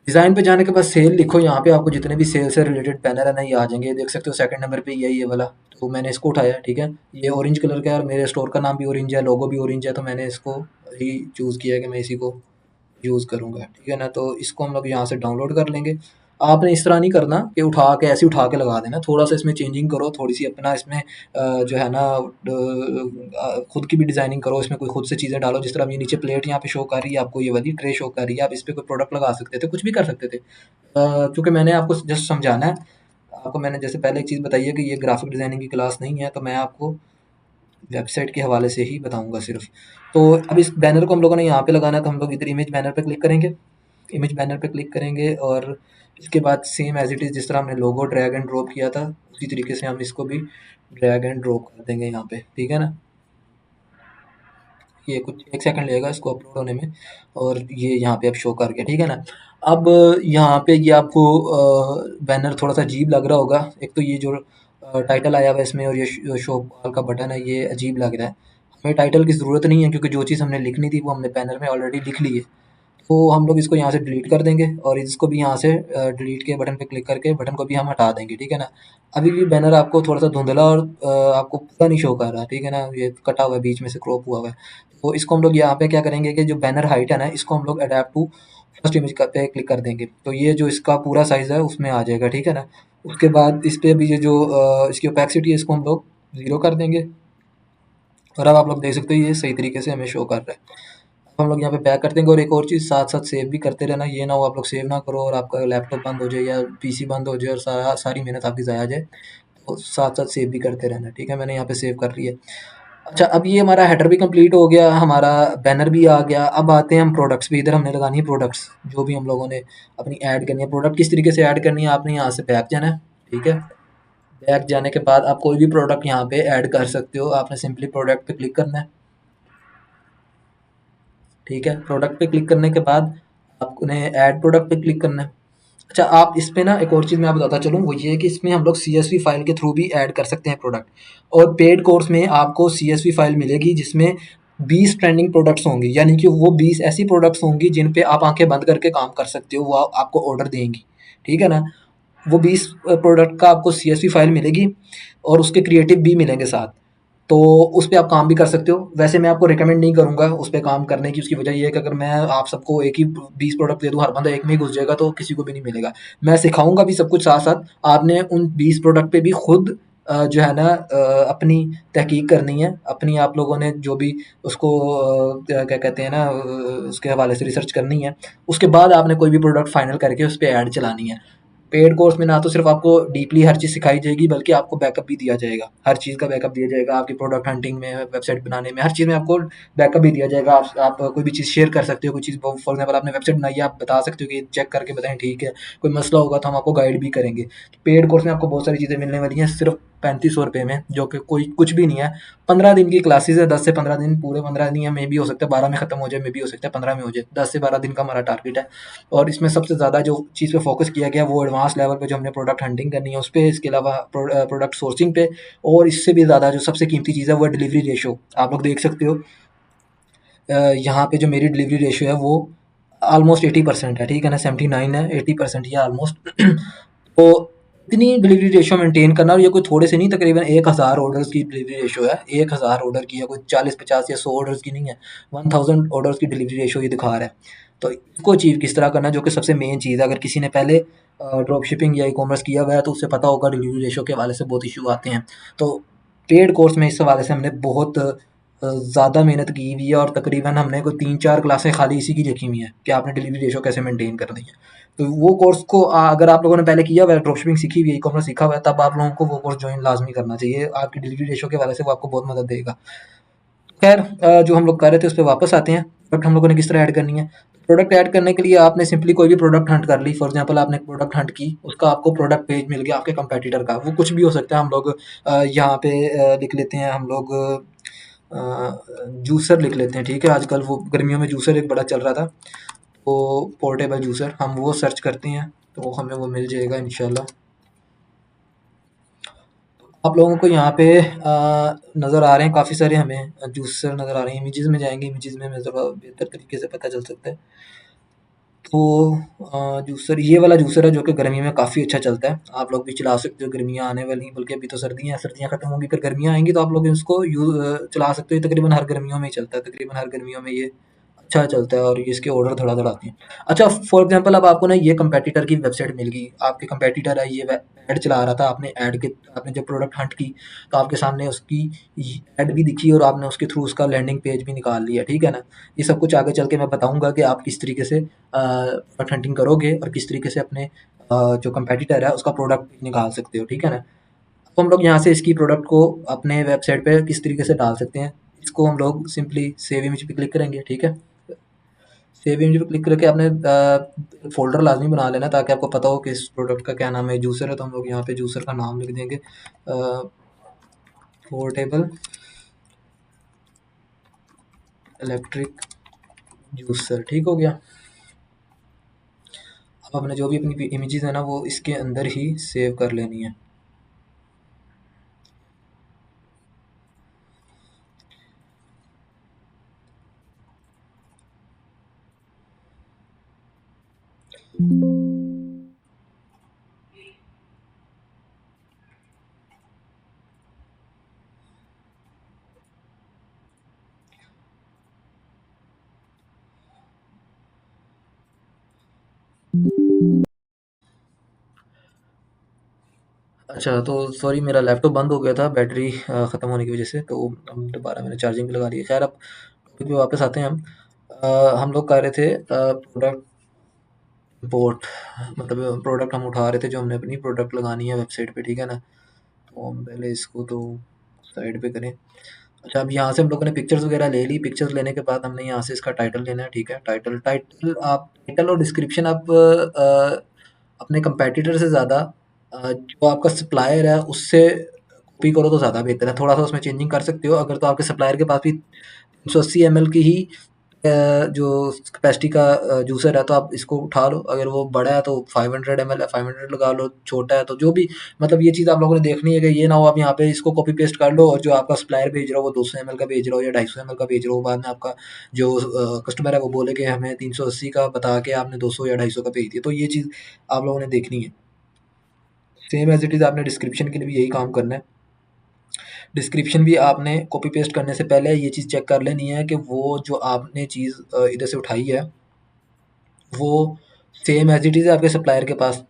डिज़ाइन पे जाने के बाद सेल लिखो, यहाँ पे आपको जितने भी सेल से रिलेटेड बैनर है ना ये आ जाएंगे, देख सकते हो सेकंड नंबर पे ये वाला, तो मैंने इसको उठाया, ठीक है? ये ऑरेंज कलर का है और मेरे स्टोर का नाम भी ऑरेंज है, लोगो भी ऑरेंज है, तो मैंने इसको ही चूज़ किया कि मैं इसी को यूज़ करूँगा, ठीक है ना? तो इसको हम लोग यहाँ से डाउनलोड कर लेंगे। आपने इस तरह नहीं करना कि उठा के ऐसे ही उठा के लगा देना, थोड़ा-सा इसमें चेंजिंग करो, थोड़ी-सी अपना इसमें जो है ना खुद की भी डिज़ाइनिंग करो, इसमें कोई खुद से चीज़ें डालो, जिस तरह अब ये नीचे प्लेट यहाँ पे शो कर रही है, आपको ये वाली ट्रे शो कर रही है, आप इस पे कोई प्रोडक्ट लगा सकते थे, कुछ भी कर सकते थे। क्योंकि मैंने आपको जस्ट समझाना है, आपको मैंने जैसे पहले एक चीज़ बताई है कि ये ग्राफ़िक डिज़ाइनिंग की क्लास नहीं है, तो मैं आपको वेबसाइट के हवाले से ही बताऊँगा सिर्फ़। तो अब इस बैनर को हम लोगों ने यहाँ पे लगाना है, तो हम लोग इधर इमेज बैनर पे क्लिक करेंगे। इमेज बैनर पे क्लिक करेंगे और इसके बाद सेम एज़ इट इज़ जिस तरह हमने लोगो ड्रैग एंड ड्रॉप किया था, उसी तरीके से हम इसको भी ड्रैग एंड ड्रॉप कर देंगे यहाँ पे, ठीक है ना? ये कुछ 1 सेकंड लगेगा इसको अपलोड होने में, और ये यहाँ पे अब शो कर गया, ठीक है ना? अब यहाँ पे ये आपको बैनर थोड़ा-सा अजीब लग रहा होगा। एक तो ये जो टाइटल आया हुआ है इसमें, और ये शो ऑल का बटन है, ये अजीब लग रहा है। हमें टाइटल की ज़रूरत नहीं है, क्योंकि जो चीज़ हमने लिखनी थी वो हमने बैनर में ऑलरेडी लिख ली है। तो हम लोग इसको यहाँ से डिलीट कर देंगे, और इसको भी यहाँ से डिलीट के बटन पे क्लिक करके बटन को भी हम हटा देंगे, ठीक है ना? अभी भी बैनर आपको थोड़ा-सा धुंधला और आपको पूरा नहीं शो कर रहा है, ठीक है ना? ये कटा हुआ है, बीच में से क्रॉप हुआ हुआ है। तो इसको हम लोग यहाँ पे क्या करेंगे कि जो बैनर हाइट है ना, इसको हम लोग अडैप्ट टू फर्स्ट इमेज पे क्लिक कर देंगे। तो ये जो इसका पूरा साइज़ है उसमें आ जाएगा, ठीक है ना? उसके बाद इस पे भी ये जो इसकी ओपेसिटी है इसको हम लोग 0 कर देंगे, और अब आप लोग देख सकते हो ये सही तरीके से हमें शो कर रहा है। हम लोग यहाँ पे बैक कर देंगे, और एक और चीज़ साथ-साथ सेव भी करते रहना, ये ना हो आप लोग सेव ना करो और आपका लैपटॉप बंद हो जाए या पीसी बंद हो जाए और सारी मेहनत आपकी ज़ाया जाए। तो साथ-साथ सेव भी करते रहना, ठीक है? मैंने यहाँ पे सेव कर लिया। अच्छा, अब ये हमारा हेडर भी कंप्लीट हो गया, हमारा बैनर भी आ गया। अब आते हैं हम प्रोडक्ट्स पे, इधर हमने लगानी है प्रोडक्ट्स, जो भी हम लोगों ने अपनी ऐड करनी है। प्रोडक्ट किस तरीके से ऐड करनी है, आपने यहाँ से बैक जाना है, ठीक है? बैक जाने के बाद आप कोई भी प्रोडक्ट यहाँ पे ऐड कर सकते हो। आपने सिंपली प्रोडक्ट पे क्लिक करना है, ठीक है? प्रोडक्ट पे क्लिक करने के बाद आपने ऐड प्रोडक्ट पे क्लिक करना है। अच्छा, आप इस पे ना एक और चीज़ मैं आपको बताता चलूँ, वो ये है कि इसमें हम लोग सीएसवी फाइल के थ्रू भी ऐड कर सकते हैं प्रोडक्ट। और पेड कोर्स में आपको सीएसवी फाइल मिलेगी जिसमें 20 ट्रेंडिंग प्रोडक्ट्स होंगी, यानी कि वो 20 ऐसी प्रोडक्ट्स होंगी जिन पे आप आंखें बंद करके काम कर सकते हो, वो आपको ऑर्डर देंगी, ठीक है ना। वो 20 प्रोडक्ट का आपको सीएसवी फाइल मिलेगी और उसके क्रिएटिव भी मिलेंगे साथ। तो उस पे आप काम भी कर सकते हो। वैसे मैं आपको रिकमेंड नहीं करूँगा उस पे काम करने की, उसकी वजह ये है कि अगर मैं आप सबको एक ही 20 प्रोडक्ट दे दूँ, हर बंदा एक में ही घुस जाएगा तो किसी को भी नहीं मिलेगा। मैं सिखाऊँगा भी सब कुछ साथ-साथ, आपने उन 20 प्रोडक्ट पे भी खुद जो है ना अपनी तहकीक करनी है। अपनी आप लोगों ने जो भी उसको क्या क्या कहते हैं ना उसके हवाले से रिसर्च करनी है। उसके बाद आपने कोई भी प्रोडक्ट फाइनल करके उस पे ऐड चलानी है। पेड कोर्स में ना तो सिर्फ आपको डीपली हर चीज़ सिखाई जाएगी, बल्कि आपको बैकअप भी दिया जाएगा। हर चीज़ का बैकअप दिया जाएगा, आपकी प्रोडक्ट हंटिंग में, वेबसाइट बनाने में, हर चीज़ में आपको बैकअप भी दिया जाएगा। आप कोई भी चीज़ शेयर कर सकते हो, कोई चीज़ फॉर एग्ज़ाम्पल आपने वेबसाइट बनाई है, आप बता सकते हो कि चेक करके बताएँ ठीक है। कोई मसला होगा तो हम आपको गाइड भी करेंगे। पेड कोर्स में आपको बहुत सारी चीज़ें मिलने वाली हैं सिर्फ ₹3500 में, जो कि कोई कुछ भी नहीं है। 15 दिन की क्लासेस है, 10 से 15 दिन, पूरे 15 दिन या मे बी हो सकता है 12 में खत्म हो जाए, मे बी हो सकता है 15 में हो जाए। 10 से 12 दिन का हमारा टारगेट है। और इसमें सबसे ज़्यादा जो चीज़ पे फोकस किया गया है वो एडवांस लेवल पे जो हमने प्रोडक्ट हंटिंग करनी है उस पे, इसके अलावा प्रोडक्ट सोर्सिंग पे। और इससे भी ज़्यादा जो सबसे कीमती चीज़ है वो है डिलीवरी रेशो। आप लोग देख सकते हो यहाँ पे जो मेरी डिलीवरी रेशियो है वो ऑलमोस्ट 80% है, ठीक है ना। 79 है, 80% ही है ऑलमोस्ट। तो इतनी डिलीवरी रेशियो मेंटेन करना, और ये कोई थोड़े से नहीं, तकरीबन 1000 ऑर्डर्स की डिलीवरी रेशियो है। 1000 ऑर्डर की है, कोई 40 50 या 100 ऑर्डर्स की नहीं है। 1000 ऑर्डर्स की डिलीवरी रेशियो ये दिखा रहा है। तो इसको अचीव किस तरह करना, जो कि सबसे मेन चीज़ है। अगर किसी ने पहले ड्रॉप शिपिंग या ई कॉमर्स किया हुआ है तो उसे पता होगा डिलीवरी रेशियो के हवाले से बहुत इशू आते हैं। तो पेड कोर्स में इस हवाले से हमने बहुत ज़्यादा मेहनत की हुई है, और तकरीबन हमने कोई 3-4 क्लासें खाली इसी की रखी हुई हैं कि आपने डिलीवरी रेशो कैसे मेंटेन करनी है। तो वो कोर्स को अगर आप लोगों ने पहले किया हुआ है, ड्रॉप शिपिंग सीखी हुई है, ई कॉमर्स सीखा हुआ है, तब आप लोगों को वो कोर्स ज्वाइन लाजमी करना चाहिए। आपकी डिलीवरी रेशो के हवाले से वो आपको बहुत मदद देगा। खैर जो हम लोग कर रहे थे उस पे वापस आते हैं। प्रोडक्ट हम लोगों ने किस तरह ऐड करनी है। प्रोडक्ट ऐड करने के लिए आपने सिंपली कोई भी प्रोडक्ट हंट कर ली। फॉर एग्जांपल आपने एक प्रोडक्ट हंट की, उसका आपको प्रोडक्ट पेज मिल गया आपके कंपेटिटर का, वो कुछ भी हो सकता है। हम लोग यहाँ पे लिख लेते हैं, हम लोग जूसर लिख लेते हैं, ठीक है। आजकल वो गर्मियों में जूसर एक बड़ा चल रहा था, तो पोर्टेबल जूसर हम वो सर्च करते हैं तो हमें वो मिल जाएगा इंशाल्लाह। आप लोगों को यहाँ पे नज़र आ रहे हैं काफ़ी सारे, हमें जूसर नज़र आ रहे हैं। इमेजेस में जाएंगे, इमेजेस में हमें ज़रा बेहतर तरीके से पता चल सकता है। तो जूसर ये वाला जूसर है जो कि गर्मी में काफ़ी अच्छा चलता है। आप लोग भी चला सकते हो, गर्मियाँ आने वाली हैं, बल्कि अभी तो सर्दियाँ हैं, सर्दियाँ खत्म होंगी फिर गर्मियाँ आएंगी, तो आप लोग इसको चला सकते हो। ये तकरीबन हर गर्मियों में ही चलता है, तकरीबन हर गर्मियों में ये अच्छा चलता है, और ये इसके ऑर्डर धड़ाधड़ आते हैं। अच्छा, फॉर एग्जांपल अब आपको ना ये कंपेटिटर की वेबसाइट मिल गई, आपके कंपेटिटर है, ये ऐड चला रहा था, आपने जब प्रोडक्ट हंट की तो आपके सामने उसकी ऐड भी दिखी, और आपने उसके थ्रू उसका लैंडिंग पेज भी निकाल लिया, ठीक है ना। ये सब कुछ आगे चल के मैं बताऊंगा कि आप किस तरीके से प्रोडक्ट हंटिंग करोगे और किस तरीके से अपने जो कंपेटिटर है उसका प्रोडक्ट निकाल सकते हो, ठीक है ना। तो हम लोग यहाँ से इसकी प्रोडक्ट को अपने वेबसाइट पे किस तरीके से डाल सकते हैं, इसको हम लोग सिंपली सेव इमेज पे क्लिक करेंगे, ठीक है। सेव इमेज पे क्लिक करके आपने फ़ोल्डर लाज़मी बना लेना, ताकि आपको पता हो कि इस प्रोडक्ट का क्या नाम है। जूसर है तो हम लोग यहाँ पे जूसर का नाम लिख देंगे, पोर्टेबल इलेक्ट्रिक जूसर, ठीक हो गया। अब हमने जो भी अपनी इमेजेस है ना वो इसके अंदर ही सेव कर लेनी है। अच्छा, तो सॉरी मेरा लैपटॉप बंद हो गया था बैटरी ख़त्म होने की वजह से, तो अब दोबारा मैंने चार्जिंग पे लगा ली है। खैर, अब टॉपिक पे वापस आते हैं हम। हम लोग कर रहे थे प्रोडक्ट इम्पोर्ट, मतलब प्रोडक्ट हम उठा रहे थे जो हमने अपनी प्रोडक्ट लगानी है वेबसाइट पे, ठीक है ना। तो हम पहले इसको तो साइड पे करें। अच्छा, अब यहाँ से हम लोगों ने पिक्चर्स वगैरह ले ली। पिक्चर्स लेने के बाद हमने यहाँ से इसका टाइटल लेना है, ठीक है। टाइटल और डिस्क्रिप्शन आप अपने कंपेटिटर से ज़्यादा जो आपका सप्लायर है उससे कॉपी करो तो ज़्यादा बेहतर है। थोड़ा सा उसमें चेंजिंग कर सकते हो, अगर तो आपके सप्लायर के पास भी 380 ml की ही जो कैपेसिटी का जूसर है तो आप इसको उठा लो, अगर वो बड़ा है तो 500 ml है 500 लगा लो, छोटा है तो जो भी, मतलब ये चीज़ आप लोगों ने देखनी है कि ये ना हो आप यहाँ पे इसको कॉपी पेस्ट कर लो और जो आपका सप्लायर भेज रहा हो वो 200 ml का भेज रहा हो या 250 ml का भेज रहा हो, बाद में आपका जो कस्टमर है वो बोले कि हमें 380 का बता के आपने 200 या 250 का भेज दिया, तो ये चीज़ आप लोगों ने देखनी है। सेम एज इट इज़ आपने डिस्क्रिप्शन के लिए भी यही काम करना है। डिस्क्रिप्शन भी आपने कॉपी पेस्ट करने से पहले ये चीज़ चेक कर लेनी है कि वो जो आपने चीज़ इधर से उठाई है वो सेम एज इट इज़ है आपके सप्लायर के पास।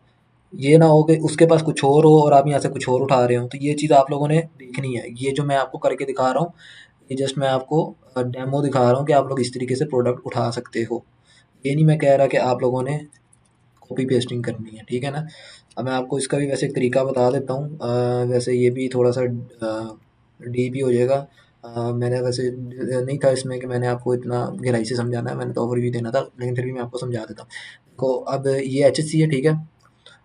ये ना हो कि उसके पास कुछ और हो और आप यहाँ से कुछ और उठा रहे हो, तो ये चीज़ आप लोगों ने देखनी है। ये जो मैं आपको करके दिखा रहा हूँ, ये जस्ट मैं आपको डेमो दिखा रहा हूँ कि आप लोग इस तरीके से प्रोडक्ट उठा सकते हो। ये नहीं मैं कह रहा कि आप लोगों ने कॉपी पेस्टिंग करनी है, ठीक है ना। अब मैं आपको इसका भी वैसे एक तरीका बता देता हूँ। वैसे ये भी थोड़ा सा डीप ही हो जाएगा। मैंने वैसे नहीं था इसमें कि मैंने आपको इतना गहराई से समझाना है, मैंने तो ओवरव्यू देना था, लेकिन फिर भी मैं आपको समझा देता हूँ। तो अब ये एचएससी है, ठीक है।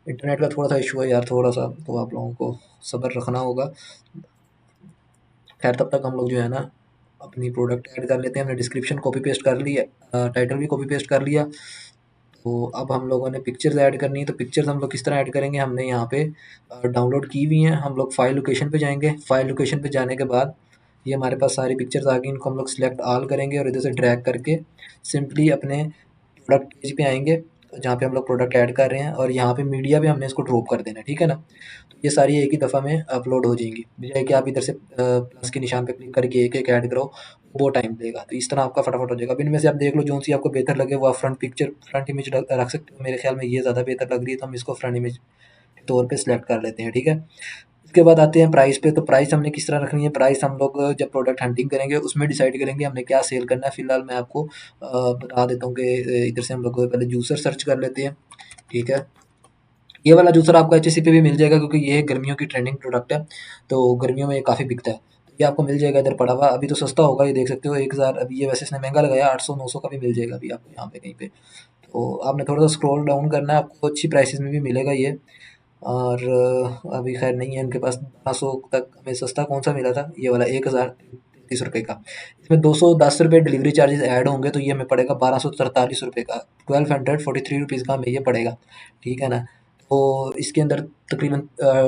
इंटरनेट का थोड़ा सा इशू है यार, थोड़ा सा, तो आप लोगों को सब्र रखना होगा। खैर तब तक हम लोग जो है ना अपनी प्रोडक्ट ऐड कर लेते हैं। हमने डिस्क्रिप्शन कॉपी पेस्ट कर लिया, टाइटल भी कॉपी पेस्ट कर लिया। तो अब हम लोगों ने पिक्चर्स ऐड करनी है, तो पिक्चर्स हम लोग किस तरह ऐड करेंगे, हमने यहाँ पे डाउनलोड की हुई हैं। हम लोग फाइल लोकेशन पे जाएंगे, फाइल लोकेशन पे जाने के बाद ये हमारे पास सारी पिक्चर्स आ गई, इनको हम लोग सिलेक्ट ऑल करेंगे और इधर से ड्रैग करके सिंपली अपने प्रोडक्ट पेज पे आएंगे जहाँ पे हम लोग प्रोडक्ट ऐड कर रहे हैं, और यहाँ पे मीडिया पे हमने इसको ड्रॉप कर देना है, ठीक है ना। तो ये सारी एक ही दफ़ा में अपलोड हो जाएंगी, बजाय कि आप इधर से प्लस के निशान पे क्लिक करके एक एक ऐड करो, वो टाइम लेगा। तो इस तरह आपका फटाफट हो जाएगा। अब इनमें से आप देख लो जो सी आपको बेहतर लगे वो आप फ्रंट पिक्चर फ्रंट इमेज रख सकते हो। मेरे ख्याल में ये ज़्यादा बेहतर लग रही है, तो हम इसको फ्रंट इमेज के तौर पे सिलेक्ट कर लेते हैं, ठीक है। उसके बाद आते हैं प्राइस पे। तो प्राइस हमने किस तरह रखनी है, प्राइस हम लोग जब प्रोडक्ट हंटिंग करेंगे उसमें डिसाइड करेंगे हमने क्या सेल करना है। फिलहाल मैं आपको बता देता हूँ कि इधर से हम लोग पहले जूसर सर्च कर लेते हैं, ठीक है। ये वाला जूसर आपको एचएससी पे भी मिल जाएगा क्योंकि ये गर्मियों की ट्रेंडिंग प्रोडक्ट है, तो गर्मियों में ये काफ़ी बिकता है। तो ये आपको मिल जाएगा इधर पड़ा हुआ, अभी तो सस्ता होगा, ये देख सकते हो 1000। अभी ये वैसे इसने महंगा लगाया, 800-900 का भी मिल जाएगा अभी आपको यहाँ पे कहीं पे। तो आपने थोड़ा सा स्क्रॉल डाउन करना है, आपको अच्छी प्राइसेस में भी मिलेगा ये। और अभी खैर नहीं है इनके पास। 1200 तक हमें सस्ता कौन सा मिला था, ये वाला 1033 रुपये का। इसमें 210 रुपये डिलीवरी चार्जेस ऐड होंगे, तो ये हमें पड़ेगा 1243 रुपये का, 1243 रुपीज़ का हमें ये पड़ेगा, ठीक है ना। तो इसके अंदर तकरीबन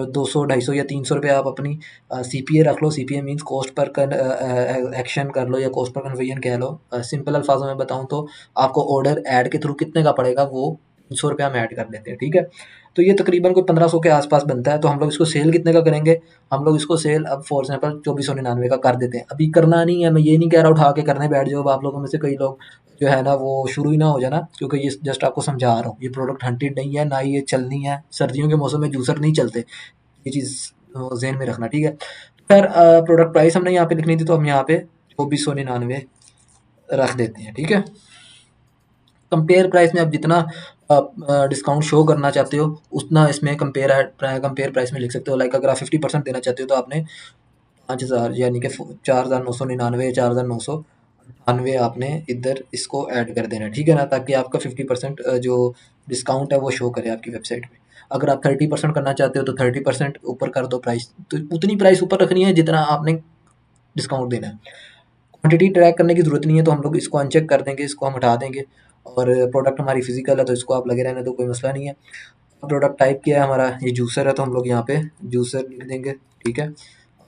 200, 250 या 300 रुपये आप अपनी सीपीए रख लो। CPA means cost per action कर लो या कॉस्ट पर कन्वर्जन कह लो। सिंपल अल्फाजों में बताऊँ तो आपको ऑर्डर ऐड के थ्रू कितने का पड़ेगा, वो 300 रुपये हम ऐड कर देते हैं, ठीक है। तो ये तकरीबन कोई 1500 के आसपास बनता है। तो हम लोग इसको सेल कितने का करेंगे, हम लोग इसको सेल अब फॉर एग्जाम्पल 2499 का कर देते हैं। अभी करना नहीं है, मैं ये नहीं कह रहा उठा के करने बैठ जाओ। अब आप लोगों में से कई लोग जो है ना वो शुरू ही ना हो जाना, क्योंकि ये जस्ट आपको समझा रहा हूँ। ये प्रोडक्ट हंटेड नहीं है, ना ही ये चलनी है। सर्दियों के मौसम में जूसर नहीं चलते, ये चीज़ ज़हन में रखना, ठीक है। खैर प्रोडक्ट प्राइस हमने यहाँ पे लिखनी थी, तो हम यहाँ पे 2499 रख देते हैं, ठीक है। कंपेयर प्राइस में आप जितना डिस्काउंट शो करना चाहते हो उतना इसमें कंपेयर प्राइस में लिख सकते हो। लाइक अगर आप 50% देना चाहते हो तो आपने 5000 यानी कि 4999 4998 आपने इधर इसको ऐड कर देना है, ठीक है ना, ताकि आपका 50% जो डिस्काउंट है वो शो करे आपकी वेबसाइट पे। अगर आप 30% करना चाहते हो तो 30% ऊपर कर दो प्राइस, तो उतनी प्राइस ऊपर रखनी है जितना आपने डिस्काउंट देना है। क्वांटिटी ट्रैक करने की ज़रूरत नहीं है, तो हम लोग इसको अनचेक कर देंगे, इसको हम हटा देंगे। और प्रोडक्ट हमारी फिजिकल है तो इसको आप लगे रहने दो, कोई मसला नहीं है। प्रोडक्ट टाइप किया है हमारा ये जूसर है, तो हम लोग यहाँ पे जूसर लिख देंगे, ठीक है।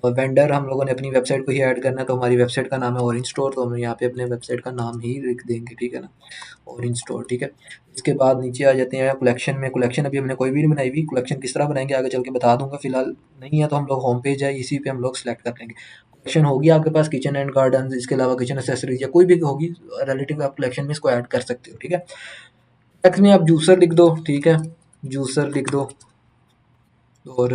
और वेंडर हम लोगों ने अपनी वेबसाइट को ही ऐड करना है, तो हमारी वेबसाइट का नाम है ऑरेंज स्टोर, तो हम यहाँ पे अपने वेबसाइट का नाम ही लिख देंगे, ठीक है ना, ऑरेंज स्टोर, ठीक है। इसके बाद नीचे आ जाते हैं कलेक्शन में। कलेक्शन अभी हमने कोई भी नहीं बनाई हुई, कलेक्शन किस तरह बनाएंगे आगे चल के बता दूंगा। फिलहाल नहीं है तो हम लोग होम पेज है इसी पे हम लोग सेलेक्ट कर लेंगे। कलेक्शन होगी आपके पास किचन एंड गार्डन, इसके अलावा किचन एसेसरीज या कोई भी होगी रिलेटिव, आप कलेक्शन में इसको ऐड कर सकते हो, ठीक है। टेक्स्ट में आप जूसर लिख दो, ठीक है, जूसर लिख दो। और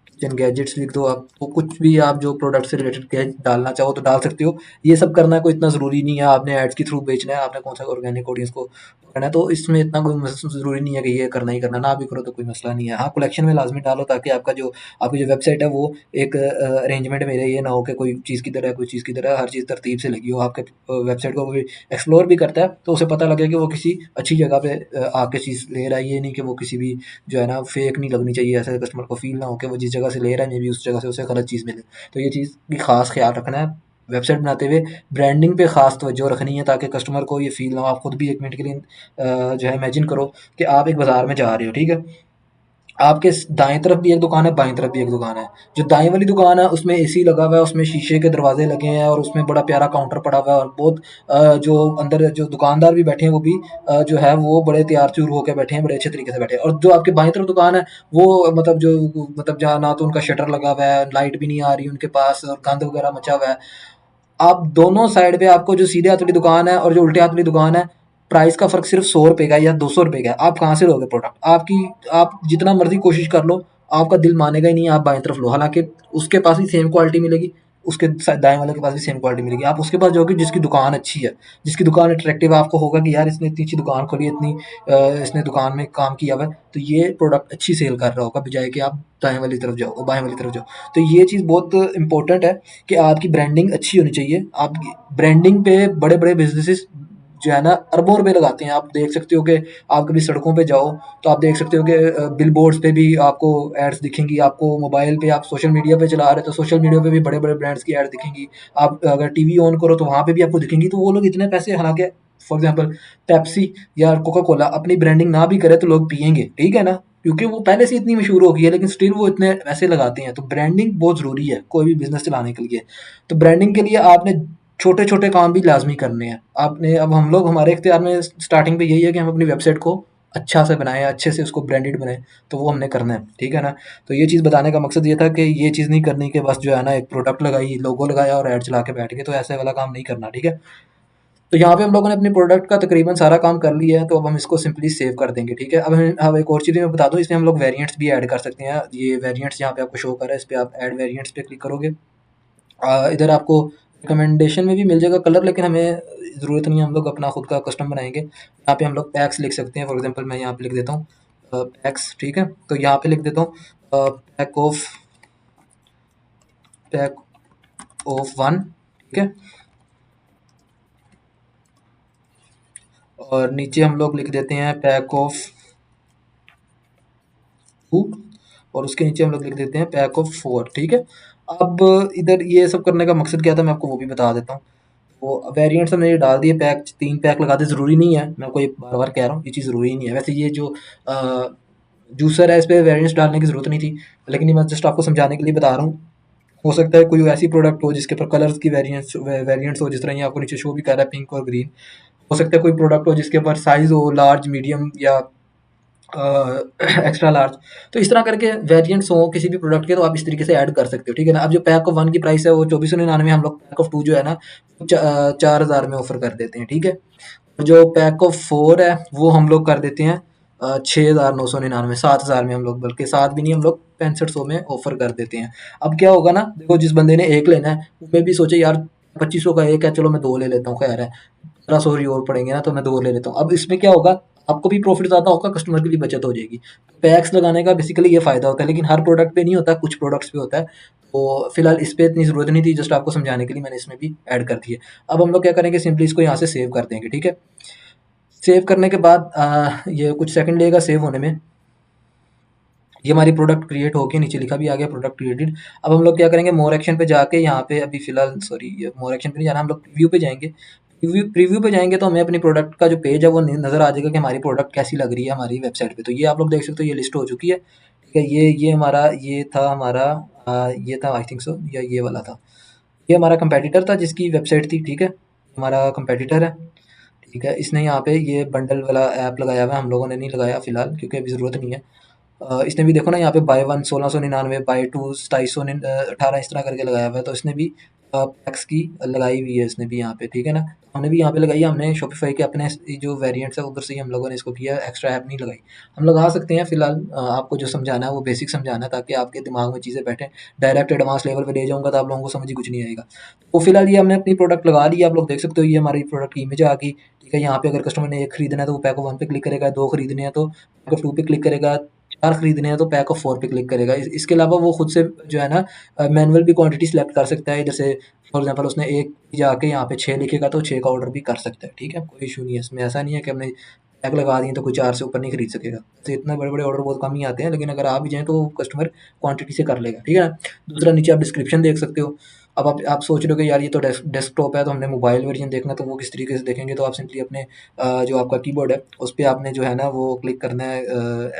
किचन गैजेट्स लिख दो। आप तो कुछ भी आप जो प्रोडक्ट से रिलेटेड गैजेट डालना चाहो तो डाल सकते हो। ये सब करना कोई इतना ज़रूरी नहीं है, आपने एड्स के थ्रू बेचना है, आपने कौन सा ऑर्गेनिक ऑडियंस को करना है, तो इसमें इतना कोई ज़रूरी नहीं है कि ये करना ही करना, ना भी करो तो कोई मसला नहीं है। हाँ, कलेक्शन में लाजमी डालो ताकि आपकी जो वेबसाइट है वो एक अरेंजमेंट में रहे। ये ना हो कि कोई चीज़ की तरह कोई चीज़ की तरह हर चीज़ तरतीब से लगी हो। आपके वेबसाइट को कोई एक्सप्लोर भी करता है तो उसे पता लगे कि वो किसी अच्छी जगह पे आके चीज़ ले रहा है, ये नहीं कि वो किसी भी जो है ना फेक नहीं लगनी चाहिए। ऐसे कस्टमर को फील ना हो कि वो जिस जगह से ले रहा है मे बी उस जगह से उसे गलत चीज़ मिले। तो ये चीज़ की खास ख्याल रखना है। वेबसाइट बनाते हुए ब्रांडिंग पे ख़ास तवज्जो रखनी है ताकि कस्टमर को ये फ़ील ना हो। आप खुद भी 1 मिनट के लिए जो है इमेजिन करो कि आप एक बाज़ार में जा रहे हो, ठीक है? आपके दाएं तरफ भी एक दुकान है, बाएं तरफ भी एक दुकान है। जो दाएं वाली दुकान है उसमें एसी लगा हुआ है, उसमें शीशे के दरवाजे लगे हैं और उसमें बड़ा प्यारा काउंटर पड़ा हुआ है और बहुत जो अंदर जो दुकानदार भी बैठे हैं वो भी जो है वो बड़े तैयार चूर होकर बैठे हैं, बड़े अच्छे तरीके से बैठे हैं। और जो आपके बाएं तरफ दुकान है वो मतलब जहाँ ना तो उनका शटर लगा हुआ है, लाइट भी नहीं आ रही उनके पास और गंद वगैरह मचा हुआ है। आप दोनों साइड पे आपको जो सीधे हाथ वाली दुकान है और जो उल्टे हाथ वाली दुकान है, प्राइस का फ़र्क सिर्फ़ ₹100 का या ₹200 का है। आप कहाँ से लोगे प्रोडक्ट? आप जितना मर्ज़ी कोशिश कर लो, आपका दिल मानेगा ही नहीं, आप बाएँ तरफ लो। हालाँकि उसके पास भी सेम क्वालिटी मिलेगी, उसके दाएँ वाले के पास भी सेम क्वालिटी मिलेगी। आप उसके पास जाओगे जिसकी दुकान अच्छी है, जिसकी दुकान अट्रैक्टिव है, आपको होगा कि यार इसने इतनी अच्छी दुकान खोली है, इसने दुकान में काम किया हुआ है, तो ये प्रोडक्ट अच्छी सेल कर रहा होगा, बजाए कि आप दाएँ वाली तरफ जाओ, बाएँ वाली तरफ जाओ। तो ये चीज़ बहुत इम्पोर्टेंट है कि आपकी ब्रांडिंग अच्छी होनी चाहिए। आपकी ब्रांडिंग पे बड़े-बड़े बिज़नेसेस जो है ना अरबों रुपए लगाते हैं। आप देख सकते हो कि आप कभी सड़कों पे जाओ तो आप देख सकते हो कि बिलबोर्ड्स पे भी आपको एड्स दिखेंगी, आपको मोबाइल पे आप सोशल मीडिया पे चला रहे हो तो सोशल मीडिया पे भी बड़े-बड़े ब्रांड्स की एड दिखेंगी। आप अगर टीवी ऑन करो तो वहाँ पे भी आपको दिखेंगी। तो वो लोग इतने पैसे, हालाँकि फॉर एग्ज़ाम्पल पेप्सी या कोका कोला अपनी ब्रांडिंग ना भी करे तो लोग पिएँगे, ठीक है ना? क्योंकि वो पहले से इतनी मशहूर हो गई है, लेकिन स्टिल वो इतने पैसे लगाते हैं। तो ब्रांडिंग बहुत ज़रूरी है कोई भी बिज़नेस चलाने के लिए। तो ब्रांडिंग के लिए आपने छोटे-छोटे काम भी लाज़मी करने हैं। आपने अब हम लोग हमारे इख्तियार में स्टार्टिंग पे यही है कि हम अपनी वेबसाइट को अच्छा से बनाएँ, अच्छे से उसको ब्रांडेड बनाएँ, तो वो हमने करना है, ठीक है ना? तो ये चीज़ बताने का मकसद ये था कि ये चीज़ नहीं करनी कि बस जो है ना एक प्रोडक्ट लगाई, लोगो लगाया और ऐड चला के बैठ गए, तो ऐसे वाला काम नहीं करना, ठीक है? तो यहाँ पे हम लोगों ने अपने प्रोडक्ट का तकरीबन सारा काम कर लिया है, तो अब हम इसको सिंपली सेव कर देंगे, ठीक है? अब एक और चीज़ मैं बता दूँ, इसमें हम लोग वेरिएंट्स भी ऐड कर सकते हैं। ये वेरिएंट्स यहाँ पे आपको शो कर रहा है, इस पे आप ऐड वेरिएंट्स पे क्लिक करोगे। इधर आपको रिकमेंडेशन में भी मिल जाएगा कलर, लेकिन हमें ज़रूरत नहीं है, हम लोग अपना खुद का कस्टम बनाएँगे। यहाँ पे हम लोग पैक्स लिख सकते हैं, फॉर एग्ज़ाम्पल मैं यहाँ पे लिख देता हूँ पैक्स, ठीक है? तो यहाँ पे लिख देता हूँ पैक ऑफ 1, ठीक है? और नीचे हम लोग लिख देते हैं पैक ऑफ 2 और उसके नीचे हम लोग लिख देते हैं पैक ऑफ 4, ठीक है? अब इधर ये सब करने का मकसद क्या था, मैं आपको वो भी बता देता हूँ। वो वेरिएंट्स हमने ये डाल दिए, पैक 3 पैक लगा दे, ज़रूरी नहीं है, मैं आपको ये बार-बार कह रहा हूँ, ये चीज़ ज़रूरी नहीं है। वैसे ये जो अ, जूसर है, इस पे वेरिएंट्स डालने की ज़रूरत नहीं थी, लेकिन ये मैं जस्ट आपको समझाने के लिए बता रहा हूँ। हो सकता है कोई ऐसी प्रोडक्ट हो जिसके ऊपर कलर्स की वेरिएंट्स हो, जिस तरह ये आपको नीचे शो भी कर रहा है पिंक और ग्रीन। हो सकता है कोई प्रोडक्ट हो जिसके ऊपर साइज़ हो लार्ज, मीडियम या एक्स्ट्रा लार्ज। तो इस तरह करके वेरिएंट्स हो किसी भी प्रोडक्ट के, तो आप इस तरीके से ऐड कर सकते हो, ठीक है ना? अब जो पैक ऑफ 1 की प्राइस है वो 2499, हम लोग पैक ऑफ 2 जो है ना 4000 में ऑफर कर देते हैं, ठीक है? जो पैक ऑफ 4 है वो हम लोग कर देते हैं 6999, 7000 में हम लोग, बल्कि 7 भी नहीं, हम लोग 6500 में ऑफर कर देते हैं। अब क्या होगा ना, देखो जिस बंदे ने एक लेना है वो भी सोचे यार 2500 का एक है, चलो मैं दो ले लेता हूँ, खैर है 1500 ही और पड़ेंगे ना, तो मैं दो ले लेता हूँ। अब इसमें क्या होगा, आपको भी प्रॉफिट ज़्यादा होगा, कस्टमर की भी बचत हो जाएगी। पैक्स लगाने का बेसिकली ये फ़ायदा होता है, लेकिन हर प्रोडक्ट पे नहीं होता, कुछ प्रोडक्ट्स पे होता है। तो फिलहाल इस पे इतनी ज़रूरत नहीं थी, जस्ट आपको समझाने के लिए मैंने इसमें भी ऐड कर दी है। अब हम लोग क्या करेंगे, सिंपली इसको यहाँ से सेव कर देंगे, ठीक है? सेव करने के बाद ये कुछ सेकंड लेगा सेव होने में। ये हमारी प्रोडक्ट क्रिएट होके नीचे लिखा भी आ गया प्रोडक्ट क्रिएटेड। अब हम लोग क्या करेंगे, मोर एक्शन पे जाके यहाँ पे अभी फ़िलहाल सॉरी ये मोर एक्शन पे नहीं जाना, हम लोग प्रीव्यू पे जाएँगे। प्रीव्यू पे जाएँगे तो हमें अपनी प्रोडक्ट का जो पेज है वो न नज़र आ जाएगा कि हमारी प्रोडक्ट कैसी लग रही है हमारी वेबसाइट पे। तो ये आप लोग देख सकते हो, ये लिस्ट हो चुकी है। ठीक है, ये हमारा ये था हमारा ये था आई थिंक सो, या ये वाला था। ये हमारा कंपैटिटर था जिसकी वेबसाइट थी, ठीक है? हमारा कंपैटिटर है। ठीक है, इसने यहाँ पे ये बंडल वाला ऐप लगाया हुआ है, हम लोगों ने नहीं लगाया फ़िलहाल क्योंकि अभी ज़रूरत नहीं है। इसने भी देखो ना यहाँ पे बाय 1 1699, बाय 2 2718 इस तरह करके लगाया हुआ है, तो इसने भी पैक्स की लगाई हुई है इसने भी यहाँ पे, ठीक है ना? हमने भी यहाँ पे लगाई है, हमने शॉपिफ़ाई के अपने ये जो वेरिएंट्स है उधर से ही हम लोगों ने इसको किया है, एक्स्ट्रा ऐप नहीं लगाई। हम लगा सकते हैं फ़िलहाल, आपको जो समझाना है वो बेसिक समझाना है ताकि आपके दिमाग में चीज़ें बैठें। डायरेक्ट एडवांस लेवल पे ले जाऊँगा तो आप लोगों को समझ ही कुछ नहीं आएगा। तो फ़िलहाल ये हमने अपनी प्रोडक्ट लगा ली है, आप लोग देख सकते हो ये हमारी प्रोडक्ट की इमेज आ गई, ठीक है? यहाँ पे अगर कस्टमर ने 1 खरीदना है तो वो पैक ऑफ 1 पे क्लिक करेगा, 2 खरीदने हैं तो पैक ऑफ 2 पे क्लिक करेगा, 4 खरीदने हैं तो पैक ऑफ 4 पे क्लिक करेगा। इसके अलावा वो खुद से जो है ना मैनुअल भी क्वांटिटी सिलेक्ट कर सकता है। जैसे फॉर एग्ज़ाम्पल उसने 1 जाके यहाँ पे 6 लिखेगा तो 6 का ऑर्डर भी कर सकता है, ठीक है? कोई इश्यू नहीं है इसमें, ऐसा नहीं है कि हमने टैग लगा दिए तो कोई 4 से ऊपर नहीं खरीद सकेगा। तो इतने बड़े-बड़े ऑर्डर बहुत कम ही आते हैं, लेकिन अगर आ भी जाएँ तो कस्टमर क्वांटिटी से कर लेगा, ठीक है ना? दूसरा नीचे आप डिस्क्रिप्शन देख सकते हो। अब आप सोच रहे हो कि यार ये तो डेस्कटॉप है, तो हमने मोबाइल वर्जन देखना है, तो वो किस तरीके से देखेंगे? तो आप सिंपली अपने जो आपका कीबोर्ड है उस पे आपने जो है ना वो क्लिक करना है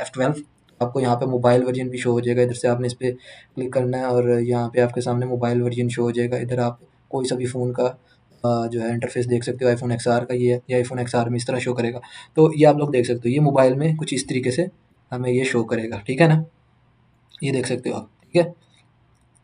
F12। आपको यहाँ पे मोबाइल वर्जन भी शो हो जाएगा, इधर से आपने इस पे क्लिक करना है और यहाँ पे आपके सामने मोबाइल वर्जन शो हो जाएगा। इधर आप कोई सा भी फ़ोन का जो है इंटरफेस देख सकते हो। आईफोन एक्सआर का ये है, ये आईफोन एक्सआर में इस तरह शो करेगा। तो ये आप लोग देख सकते हो, ये मोबाइल में कुछ इस तरीके से हमें ये शो करेगा, ठीक है ना? ये देख सकते हो आप, ठीक है?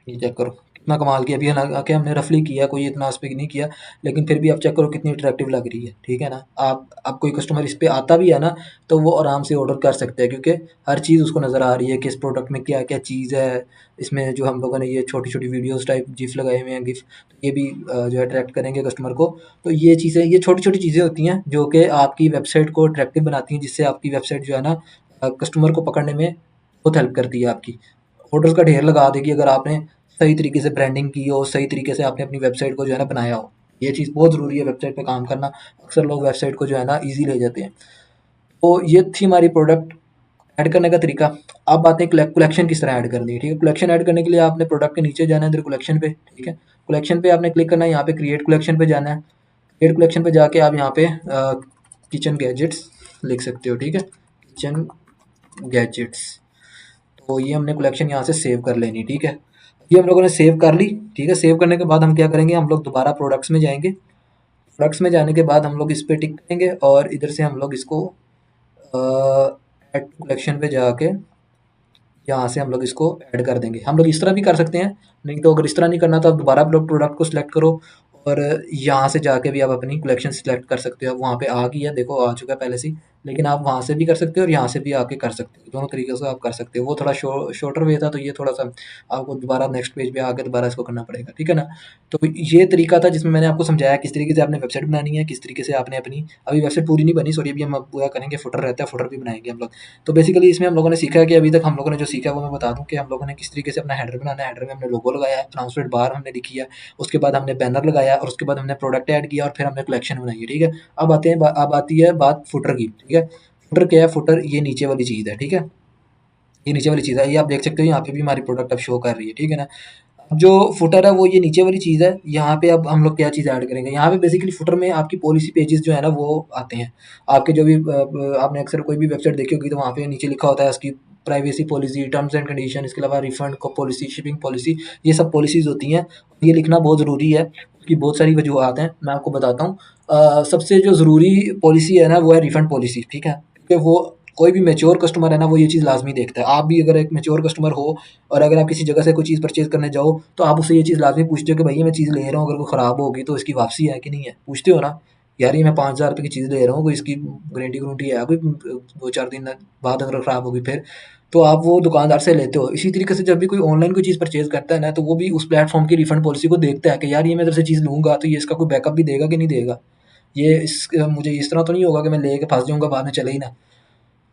ये चेक करो कितना कमाल किया। अभी है ना आके हमने रफली किया, कोई इतना स्पिक नहीं किया, लेकिन फिर भी आप चेक करो कितनी अट्रैक्टिव लग रही है, ठीक है ना? आप अब कोई कस्टमर इस पे आता भी है ना, तो वो आराम से ऑर्डर कर सकते हैं, क्योंकि हर चीज़ उसको नज़र आ रही है कि इस प्रोडक्ट में क्या क्या चीज़ है। इसमें जो हम लोगों ने ये छोटी छोटी वीडियोस टाइप गिफ लगाए हुए हैं, गिफ ये भी जो है अट्रैक्ट करेंगे कस्टमर को। तो ये चीज़ें, ये छोटी छोटी चीज़ें होती हैं जो कि आपकी वेबसाइट को अट्रैक्टिव बनाती हैं, जिससे आपकी वेबसाइट जो है ना कस्टमर को पकड़ने में बहुत हेल्प करती है आपकी। ऑर्डर्स का ढेर लगा देगी अगर आपने सही तरीके से ब्रांडिंग की हो, सही तरीके से आपने अपनी वेबसाइट को जो है ना बनाया हो। ये चीज़ बहुत ज़रूरी है वेबसाइट पे काम करना। अक्सर लोग वेबसाइट को जो है ना ईज़ी ले जाते हैं। तो ये थी हमारी प्रोडक्ट ऐड करने का तरीका। अब बात है कलेक्शन किस तरह ऐड करनी है, ठीक है? कलेक्शन ऐड करने के लिए आपने प्रोडक्ट के नीचे जाना है, इधर कलेक्शन पे, ठीक है? कलेक्शन पे आपने क्लिक करना है, यहाँ पे क्रिएट कलेक्शन पे जाना है। क्रिएट कलेक्शन पे जाके आप यहाँ पे किचन गैजेट्स लिख सकते हो, ठीक है? Kitchen gadgets. तो ये हमने कलेक्शन यहाँ से सेव कर लेनी, ठीक है? ये हम लोगों ने सेव कर ली, ठीक है? सेव करने के बाद हम क्या करेंगे, हम लोग दोबारा प्रोडक्ट्स में जाएंगे। प्रोडक्ट्स में जाने के बाद हम लोग इस पे टिक करेंगे और इधर से हम लोग इसको ऐड टू कलेक्शन पे जाके यहाँ से हम लोग इसको ऐड कर देंगे। हम लोग इस तरह भी कर सकते हैं, नहीं तो अगर इस तरह नहीं करना तो आप दोबारा प्रोडक्ट को सिलेक्ट करो और यहाँ से जाके भी आप अपनी कलेक्शन सिलेक्ट कर सकते हो। अब वहाँ पे आ गई है, देखो आ चुका है पहले से ही, लेकिन आप वहाँ से भी कर सकते हो और यहाँ से भी आके कर सकते हो। दोनों तरीके से आप कर सकते हो। वो थोड़ा शॉर्टर वे था, तो ये थोड़ा सा आपको दोबारा नेक्स्ट पेज पे आके दोबारा इसको करना पड़ेगा, ठीक है ना? तो ये तरीका था जिसमें मैंने आपको समझाया किस तरीके से आपने वेबसाइट बनानी है, किस तरीके से आपने अपनी, अभी वेबसाइट पूरी नहीं बनी, सॉरी, अभी हम पूरा करेंगे। फुटर रहता है, फुटर भी बनाएंगे हम लोग। तो बेसिकली इसमें हम लोगों ने सीखा है कि अभी तक हम लोगों ने जो सीखा है वो मैं बता दूं कि हम लोगों ने किस तरीके से अपना हेडर बनाना है। हेडर में हमने लोगो लगाया है, ट्रांसलेट बार हमने लिखी है, उसके बाद हमने बैनर लगाया और उसके बाद हमने प्रोडक्ट ऐड किया और फिर हमने कलेक्शन बनाई है, ठीक है? अब आती है बात फुटर की, ठीक है? फुटर क्या है? फुटर ये नीचे वाली चीज़ है, ठीक है? ये नीचे वाली चीज़ है, ये आप देख सकते हो, यहाँ पे भी हमारी प्रोडक्ट अब शो कर रही है, ठीक है ना? जो फुटर है वो ये नीचे वाली चीज़ है। यहाँ पे अब हम लोग क्या चीज़ ऐड करेंगे, यहाँ पे बेसिकली फुटर में आपकी पॉलिसी पेजेस जो है ना वो आते हैं। आपके जो भी आपने अक्सर कोई भी वेबसाइट देखी होगी तो वहाँ पे नीचे लिखा होता है उसकी privacy policy, terms and condition, इसके अलावा रिफंड को पॉलिसी, शिपिंग पॉलिसी, ये सब पॉलिसीज होती हैं। ये लिखना बहुत ज़रूरी है, उसकी बहुत सारी वजूहत हैं, मैं आपको बताता हूँ। सबसे जो ज़रूरी पॉलिसी है ना वो है रिफंड पॉलिसी, ठीक है? क्योंकि वो कोई भी मेच्योर कस्टमर है ना वो ये चीज़ लाजमी देखता है। आप भी अगर एक मेच्योर कस्टमर हो और अगर आप किसी जगह से कोई चीज़ परचेज़ करने जाओ, तो आप उससे ये चीज़ लाज़मी पूछते हो कि भई ये मैं चीज़ ले रहा हूँ, अगर वो ख़राब होगी तो इसकी वापसी है कि नहीं है? पूछते हो ना? यार ये मैं 5,000 रुपए की चीज़ ले रहा हूँ, कोई इसकी गारंटी-वारंटी है कोई? 2-4 दिन बाद अगर ख़राब होगी फिर? तो आप वो दुकानदार से लेते हो। इसी तरीके से जब भी कोई ऑनलाइन कोई चीज़ परचेज़ करता है ना, तो वो भी उस प्लेटफ़ॉर्म की रिफंड पॉलिसी को देखता है कि यार ये मैं इधर से चीज़ लूँगा, तो ये इसका कोई बैकअप भी देगा कि नहीं देगा? ये मुझे इस तरह तो नहीं होगा कि मैं लेके फँस जाऊँगा, बाद में चले ही ना।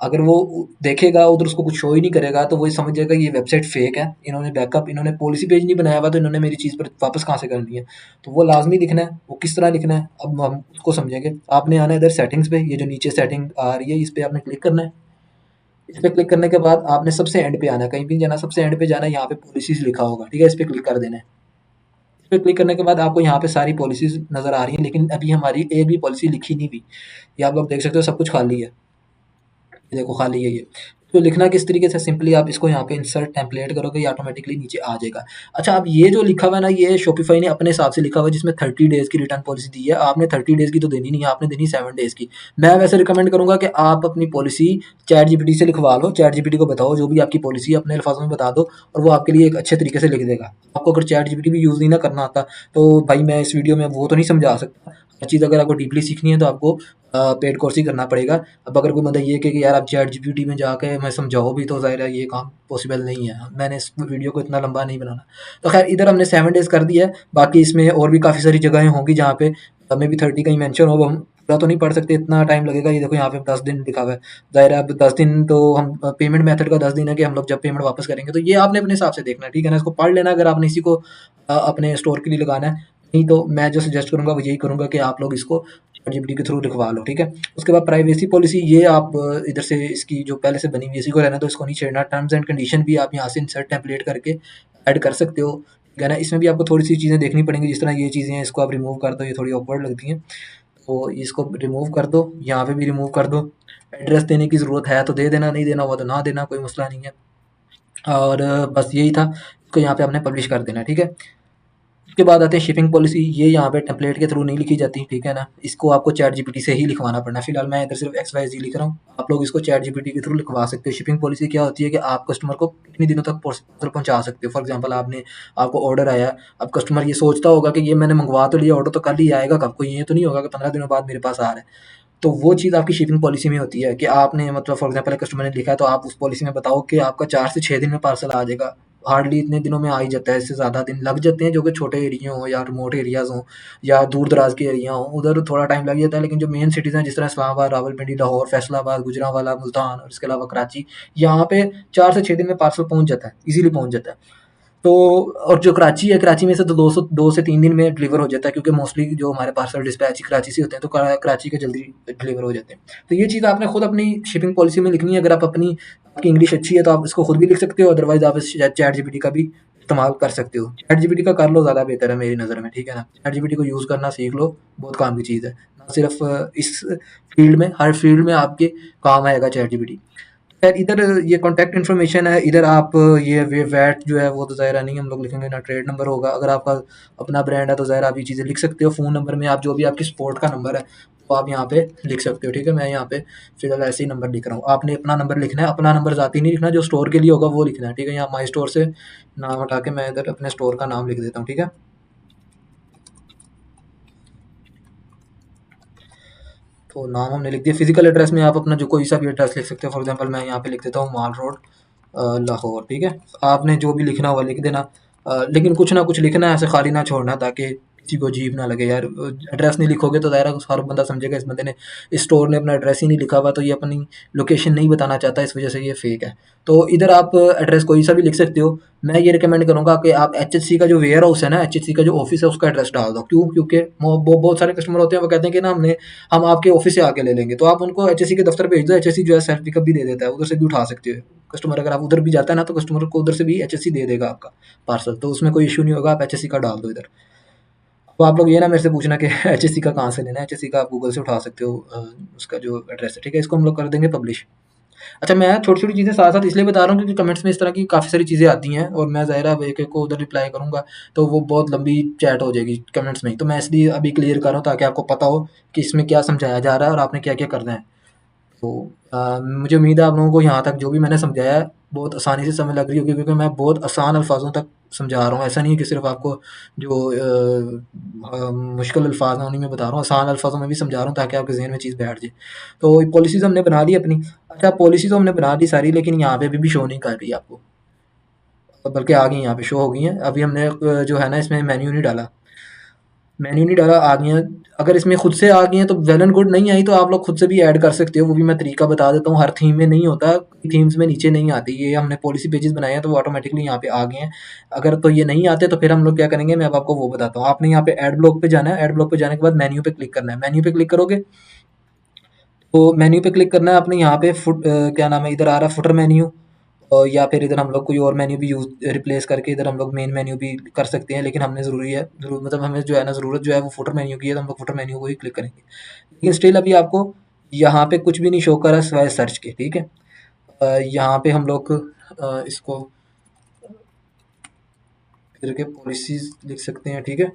अगर वो देखेगा उधर उसको कुछ शो ही नहीं करेगा, तो वो ये समझ जाएगा ये वेबसाइट फेक है, इन्होंने बैकअप, इन्होंने पॉलिसी पेज नहीं बनाया हुआ, तो इन्होंने मेरी चीज़ पर वापस कहाँ से करनी है? तो वो लाजमी लिखना है। वो किस तरह लिखना है अब हम उसको समझेंगे। आपने आना है इधर सेटिंग्स पे, ये जो नीचे सेटिंग आ रही है इस पे आपने क्लिक करना है। इस पे क्लिक करने के बाद आपने सबसे एंड पे आना है, कहीं भी नहीं जाना, सबसे एंड पे जाना है, यहाँ पे पॉलिसीज लिखा होगा, ठीक है? इस पे क्लिक कर देना है। इस पे क्लिक करने के बाद आपको यहाँ पे सारी पॉलिसीज नजर आ रही हैं, लेकिन अभी हमारी एक भी पॉलिसी लिखी नहीं हुई। ये आप लोग देख सकते हो, सब कुछ खाली है। ये देखो खाली है ये। तो लिखना किस तरीके से, सिंपली आप इसको यहाँ पे इंसर्ट टेम्पलेट करोगे, ये ऑटोमेटिकली नीचे आ जाएगा। अच्छा, अब ये जो लिखा हुआ है ना, ये शॉपिफाई ने अपने हिसाब से लिखा हुआ है, जिसमें 30 डेज़ की रिटर्न पॉलिसी दी है। आपने 30 डेज़ की तो देनी नहीं है, आपने देनी 7 डेज़ की। मैं वैसे रिकमेंड करूँगा कि आप अपनी पॉलिसी चैट जीपीटी से लिखवा लो। चैट जीपीटी को बताओ जो भी आपकी पॉलिसी है अपने अल्फाजों में बता दो, और वो आपके लिए एक अच्छे तरीके से लिख देगा। आपको अगर चैट जीपीटी भी यूज़ नहीं ना करना आता, तो भाई मैं इस वीडियो में वो तो नहीं समझा सकता। हर चीज़ अगर आपको डीपली सीखनी है तो आपको पेड कोर्स ही करना पड़ेगा। अब अगर कोई बंदा ये कहे कि यार आप चैट जीपीटी में जाके मैं समझाओ भी, तो ज़ाहिर है ये काम पॉसिबल नहीं है। मैंने इस वीडियो को इतना लंबा नहीं बनाना। तो खैर इधर हमने 7 डेज़ कर दिया है, बाकी इसमें और भी काफ़ी सारी जगहें होंगी जहाँ पे हमें भी 30 कहीं मेंशन हो। अब हम पूरा तो नहीं पढ़ सकते, इतना टाइम लगेगा। ये देखो यहाँ पे 10 दिन लिखा हुआ है। ज़ाहिर है अब 10 दिन तो हम पेमेंट मेथड का 10 दिन है कि हम लोग जब पेमेंट वापस करेंगे, तो ये आपने अपने हिसाब से देखना है, ठीक है ना? इसको पढ़ लेना अगर आपने इसी को अपने स्टोर के लिए लगाना है। नहीं तो मैं जो सजेस्ट करूँगा वो यही करूँगा कि आप लोग इसको चैटजीपीटी के थ्रू लिखवा लो, ठीक है? उसके बाद प्राइवेसी पॉलिसी, ये आप इधर से इसकी जो पहले से बनी हुई है इसी को रहने दो, इसको नहीं छेड़ना। टर्म्स एंड कंडीशन भी आप यहाँ से इंसर्ट टेम्पलेट करके ऐड कर सकते हो। ठीक है ना? इसमें भी आपको थोड़ी-सी चीज़ें देखनी पड़ेंगी, जिस तरह ये चीज़ें हैं इसको आप रिमूव कर दो, ये थोड़ी ऑकवर्ड लगती हैं। तो इसको रिमूव कर दो, यहाँ पे भी रिमूव कर दो। एड्रेस देने की ज़रूरत है तो दे देना, नहीं देना हुआ तो ना देना, कोई मसला नहीं है। और बस यही था, इसको यहाँ पे आपने पब्लिश कर देना है, ठीक है? उसके बाद आते हैं शिपिंग पॉलिसी। ये यहाँ पे टेम्पलेट के थ्रू नहीं लिखी जाती, ठीक है ना? इसको आपको चैट जीपीटी से ही लिखवाना पड़ना है। फिलहाल मैं इधर सिर्फ एक्स वाई जी लिख रहा हूँ, आप लोग इसको चैट जीपीटी के थ्रू लिखवा सकते हो। शिपिंग पॉलिसी क्या होती है कि आप कस्टमर को कितने दिनों तक पार्सल पहुंचा सकते हो। फॉर एग्जांपल आपको ऑर्डर आया, अब कस्टमर ये सोचता होगा कि ये मैंने मंगवा तो लिया, ऑर्डर तो कल ही आएगा, कब, कोई ये तो नहीं होगा कि 15 दिनों बाद मेरे पास आ रहा है। तो वो चीज़ आपकी शिपिंग पॉलिसी में होती है कि आपने मतलब फॉर एग्जांपल कस्टमर ने लिखा है तो आप उस पॉलिसी में बताओ कि आपका 4 से 6 दिन में पार्सल आ जाएगा। हार्डली इतने दिनों में आ ही जाता है, इससे ज़्यादा दिन लग जाते हैं जो कि छोटे एरिया हों या रिमोट एरियाज़ हों या दूर-दराज़ के एरिया हों, उधर थोड़ा टाइम लग जाता है। लेकिन जो मेन सिटीज़ हैं जिस तरह इस्लामाबाद, रावलपिंडी, लाहौर, फैसलाबाद, गुजरांवाला, मुल्तान और इसके अलावा कराची, यहाँ पे 4 से 6 दिन में पार्सल पहुँच जाता है, ईज़िली पहुँच जाता है। तो और जो कराची है, कराची में से तो 2 से 3 दिन में डिलीवर हो जाता है, क्योंकि मोस्टली जो हमारे पार्सल डिस्पैच कराची से होते हैं, तो कराची के जल्दी डिलीवर हो जाते हैं। तो ये चीज़ आपने खुद अपनी शिपिंग पॉलिसी में लिखनी है। अगर आपकी इंग्लिश अच्छी है तो आप इसको खुद भी लिख सकते हो, अदरवाइज आप इस चैट जीपीटी का भी इस्तेमाल कर सकते हो। चैट जीपीटी का कर लो, ज़्यादा बेहतर है मेरी नज़र में, ठीक है ना? चैट जीपीटी को यूज़ करना सीख लो, बहुत काम की चीज़ है। ना सिर्फ इस फील्ड में, हर फील्ड में आपके काम आएगा चैट जीपीटी। खैर, इधर ये कॉन्टैक्ट इन्फॉर्मेशन है, इधर आप ये वे वैट जो है वो तो ज़ाहिर नहीं हम लोग लिखेंगे, ना ट्रेड नंबर होगा। अगर आपका अपना ब्रांड है तो ज़ाहिर आप ये चीज़ें लिख सकते हो। फ़ोन नंबर में आप जो भी आपकी सपोर्ट का नंबर है वो आप यहाँ पे लिख सकते हो, ठीक है? मैं यहाँ पे फिलहाल ऐसे ही नंबर लिख रहा हूँ। आपने अपना नंबर लिखना है, अपना नंबर ज़ाती नहीं लिखना, जो स्टोर के लिए होगा वो लिखना है, ठीक है? यहाँ माई स्टोर से नाम हटा के मैं इधर अपने स्टोर का नाम लिख देता हूँ, ठीक है? तो नाम हमने लिख दिया। फिजिकल एड्रेस में आप अपना जो कोई सा भी एड्रेस लिख सकते हो। फॉर एग्जांपल मैं यहाँ पे लिख देता हूँ माल रोड, लाहौर, ठीक है? आपने जो भी लिखना हुआ लिख देना, लेकिन कुछ ना कुछ लिखना है, ऐसे खाली ना छोड़ना, ताकि किसी को अजीब ना लगे यार। एड्रेस नहीं लिखोगे तो ज़ाहिर है हर बंदा समझेगा इस बंदे ने, इस स्टोर ने अपना एड्रेस ही नहीं लिखा हुआ, तो ये अपनी लोकेशन नहीं बताना चाहता, इस वजह से ये फेक है। तो इधर आप एड्रेस कोई सा भी लिख सकते हो। मैं ये रिकमेंड करूँगा कि आप एचएससी का जो वेयर हाउस है ना, एचएससी का जो ऑफिस है उसका एड्रेस डाल दो। क्यों? क्योंकि बहुत सारे कस्टमर होते हैं, वो कहते हैं कि ना हम आपके ऑफिस से आके ले लेंगे, तो आप उनको एचएससी के दफ्तर भेज दो। एचएससी जो है सेल्फ पिकअप भी दे देता है, उधर से भी उठा सकते हो। कस्टमर अगर आप उधर भी जाता है ना, तो कस्टमर को उधर से भी एचएससी दे देगा आपका पार्सल, तो उसमें कोई इशू नहीं होगा। आप एचएससी का डाल दो इधर। तो आप लोग ये ना मेरे से पूछना कि एचएससी का कहाँ से लेना है। एचएससी का आप गूगल से उठा सकते हो, उसका जो एड्रेस है, ठीक है? इसको हम लोग कर देंगे पब्लिश। अच्छा, मैं छोटी-छोटी चीज़ें साथ-साथ इसलिए बता रहा हूँ क्योंकि कमेंट्स में इस तरह की काफ़ी सारी चीज़ें आती हैं और मैं ज़ाहिर है अब एक-एक को उधर रिप्लाई करूँगा, तो वो बहुत लंबी चैट हो जाएगी कमेंट्स में ही। तो मैं इसलिए अभी क्लियर कर रहा हूँ ताकि आपको पता हो कि इसमें क्या समझाया जा रहा है और आपने क्या-क्या करना है। तो मुझे उम्मीद है आप लोगों को यहाँ तक जो भी मैंने समझाया है बहुत आसानी से समझ लग रही होगी, क्योंकि मैं बहुत आसान अल्फाजों तक समझा रहा हूँ। ऐसा नहीं है कि सिर्फ आपको जो मुश्किल अल्फाज हैं उन्हीं में बता रहा हूँ, आसान अल्फाजों में भी समझा रहा हूँ ताकि आपके जहन में चीज़ बैठ जाए। तो पॉलिसीज़ हमने बना ली अपनी। अच्छा, पॉलिसी तो हमने बना दी सारी, लेकिन यहाँ पे अभी भी शो नहीं कर रही आपको, बल्कि आ गई, यहाँ पे शो हो गई हैं। अभी हमने जो है ना इसमें मेन्यू नहीं डाला, मेन्यू नहीं डाला, आ गई हैं। अगर इसमें खुद से आ गई हैं तो वेल एंड गुड, नहीं आई तो आप लोग खुद से भी ऐड कर सकते हो, वो भी मैं तरीका बता देता हूँ। हर थीम में नहीं होता, थीम्स में नीचे नहीं आती, ये हमने पॉलिसी पेजेस बनाए हैं तो वो ऑटोमेटिकली यहाँ पे आ गए हैं। अगर तो ये नहीं आते तो फिर हम लोग क्या करेंगे, मैं अब आपको वो बताता हूँ। आपने यहाँ पे ऐड ब्लॉक पे जाना है, ऐड ब्लॉक पे जाने के बाद मेन्यू पे क्लिक करना है। मेन्यू पे क्लिक करोगे तो मेन्यू पे क्लिक करना है आपने, यहाँ पे क्या नाम है, इधर आ रहा है फुटर मेन्यू, और या फिर इधर हम लोग कोई और मेन्यू भी यूज रिप्लेस करके इधर हम लोग मेन मेन्यू भी कर सकते हैं, लेकिन हमने ज़रूरी है जरूर मतलब हमें जो है ना ज़रूरत जो है वो फुटर मेन्यू की है, तो हम लोग फुटर मेन्यू को ही क्लिक करेंगे। लेकिन स्टिल अभी आपको यहाँ पे कुछ भी नहीं शो कर रहा है सिवाय सर्च के, ठीक है? यहाँ पे हम लोग इसको फिर के पॉलिसीज लिख सकते हैं, ठीक है?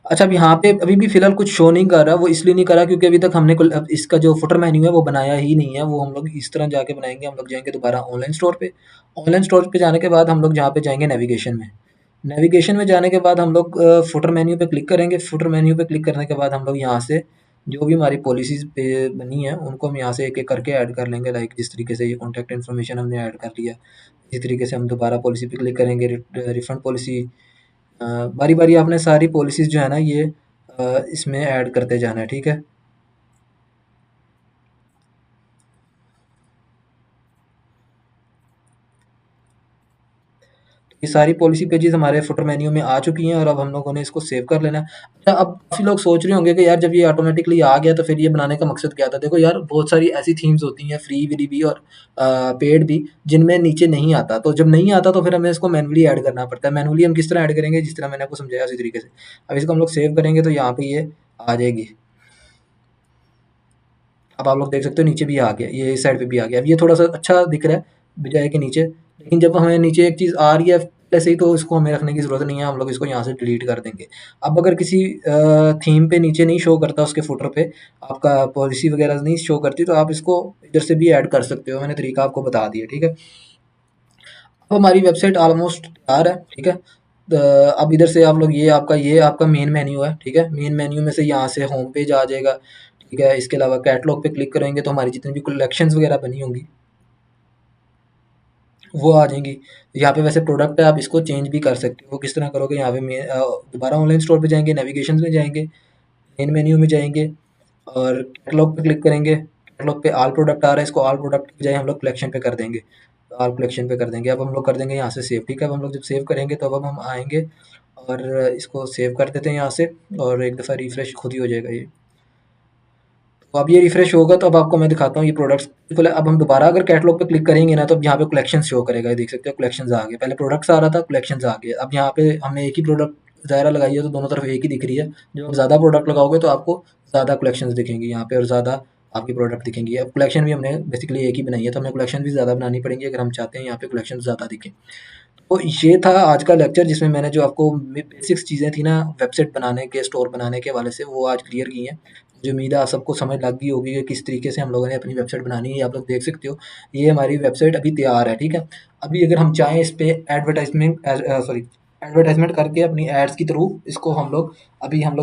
अच्छा, अब यहाँ पे अभी भी फ़िलहाल कुछ शो नहीं कर रहा, वो इसलिए नहीं कर रहा क्योंकि अभी तक हमने कुल अब इसका जो फुटर मेन्यू है वो बनाया ही नहीं है, वो हम लोग इस तरह जाके बनाएँगे। हम लोग जाएँगे दोबारा ऑनलाइन स्टोर पे। ऑनलाइन स्टोर पे जाने के बाद हम लोग जहाँ पे जाएँगे नेविगेशन में। नेविगेशन में जाने के बाद हम लोग फुटर मेन्यू पे क्लिक करेंगे। फुटर मेन्यू पे क्लिक करने के बाद हम लोग यहाँ से जो भी हमारी पॉलिसीज़ पे बनी है, उनको हम यहाँ से एक-एक करके ऐड कर लेंगे। लाइक जिस तरीके से ये कॉन्टैक्ट इन्फॉर्मेशन हमने ऐड कर लिया, इसी तरीके से हम दोबारा पॉलिसी पे क्लिक करेंगे, रिफंड पॉलिसी। बारी-बारी आपने सारी पॉलिसीज़ जो है ना ये इसमें ऐड करते जाना है, ठीक है? ये सारी पॉलिसी पेजेस हमारे फुटर मेन्यू में आ चुकी हैं और अब हम लोगों ने इसको सेव कर लेना है। अच्छा, अब काफ़ी लोग सोच रहे होंगे कि यार जब ये ऑटोमेटिकली आ गया तो फिर ये बनाने का मकसद क्या था? देखो यार, बहुत सारी ऐसी थीम्स होती हैं फ्री वाली भी और पेड भी, जिनमें नीचे नहीं आता। तो जब नहीं आता तो फिर हमें इसको मैनुअली ऐड करना पड़ता है। मैनुअली हम किस तरह ऐड करेंगे? जिस तरह मैंने आपको समझाया उसी तरीके से। अब इसको हम लोग सेव करेंगे तो यहाँ पे ये आ जाएगी। अब आप लोग देख सकते हो नीचे भी आ गया, ये इस साइड पे भी आ गया। अब ये थोड़ा-सा अच्छा दिख रहा है बजाए कि नीचे, लेकिन जब हमें नीचे एक चीज़ आ रही है पहले से ही तो इसको हमें रखने की ज़रूरत नहीं है, हम लोग इसको यहाँ से डिलीट कर देंगे। अब अगर किसी थीम पे नीचे नहीं शो करता उसके फुटर पे, आपका पॉलिसी वगैरह नहीं शो करती तो आप इसको इधर से भी ऐड कर सकते हो। मैंने तरीका आपको बता दिया, ठीक है? अब हमारी वेबसाइट ऑलमोस्ट तैयार है, ठीक है? अब इधर से आप लोग ये आपका मेन मेन्यू है, ठीक है? मेन मेन्यू में से यहाँ से होम पेज आ जाएगा, ठीक है? इसके अलावा कैटलॉग पे क्लिक करेंगे तो हमारी जितनी भी कलेक्शंस वगैरह बनी होंगी वो आ जाएँगी। यहाँ पे वैसे प्रोडक्ट है, आप इसको चेंज भी कर सकते हो। किस तरह करोगे? यहाँ पे दोबारा ऑनलाइन स्टोर पे जाएँगे, नेविगेशंस में जाएँगे, मेन मेन्यू में जाएँगे और कैटलॉग पे क्लिक करेंगे। कैटलॉग पे ऑल प्रोडक्ट आ रहा है, इसको ऑल प्रोडक्ट की बजाय हम लोग कलेक्शन पे कर देंगे। ऑल कलेक्शन पे कर देंगे। अब हम लोग कर देंगे यहाँ से सेव, ठीक है? अब हम लोग जब सेव करेंगे तब अब हम आएँगे और इसको सेव कर देते हैं यहाँ से और एक दफ़ा रिफ्रेश खुद ही हो जाएगा ये। तो अब ये रिफ्रेश होगा तो अब आपको मैं दिखाता हूँ ये प्रोडक्ट्स बिल्कुल है। अब हम दोबारा अगर कैटलॉग पे क्लिक करेंगे ना तो अब यहाँ पे कलेक्शंस शो करेगा, ये देख सकते हो कलेक्शंस आ गए। पहले प्रोडक्ट्स आ रहा था, कलेक्शंस आ गए। अब यहाँ पे हमने एक ही प्रोडक्ट दायरा लगाई है तो दोनों तरफ एक ही दिख रही है। जब आप ज़्यादा प्रोडक्ट लगाओगे तो आपको ज़्यादा कलेक्शंस दिखेंगी यहाँ पे और ज़्यादा आपकी प्रोडक्ट दिखेंगी। अब कलेक्शन भी हमने बेसिकली एक ही बनाई है तो हमें कलेक्शन भी ज़्यादा बनानी पड़ेंगी अगर हम चाहते हैं यहाँ पे कलेक्शन ज़्यादा दिखें। तो ये था आज का लेक्चर जिसमें मैंने जो आपको बेसिक्स चीज़ें थी ना वेबसाइट बनाने के, स्टोर बनाने के हवाले से वो आज क्लियर की हैं। मुझे उम्मीद है आप सबको समझ लग गई होगी कि किस तरीके से हम लोगों ने अपनी वेबसाइट बनानी है। आप लोग देख सकते हो ये हमारी वेबसाइट अभी तैयार है, ठीक है? अभी अगर हम चाहें इस पे एडवर्टाइज़मेंट करके अपनी एड्स के थ्रू इसको हम लोग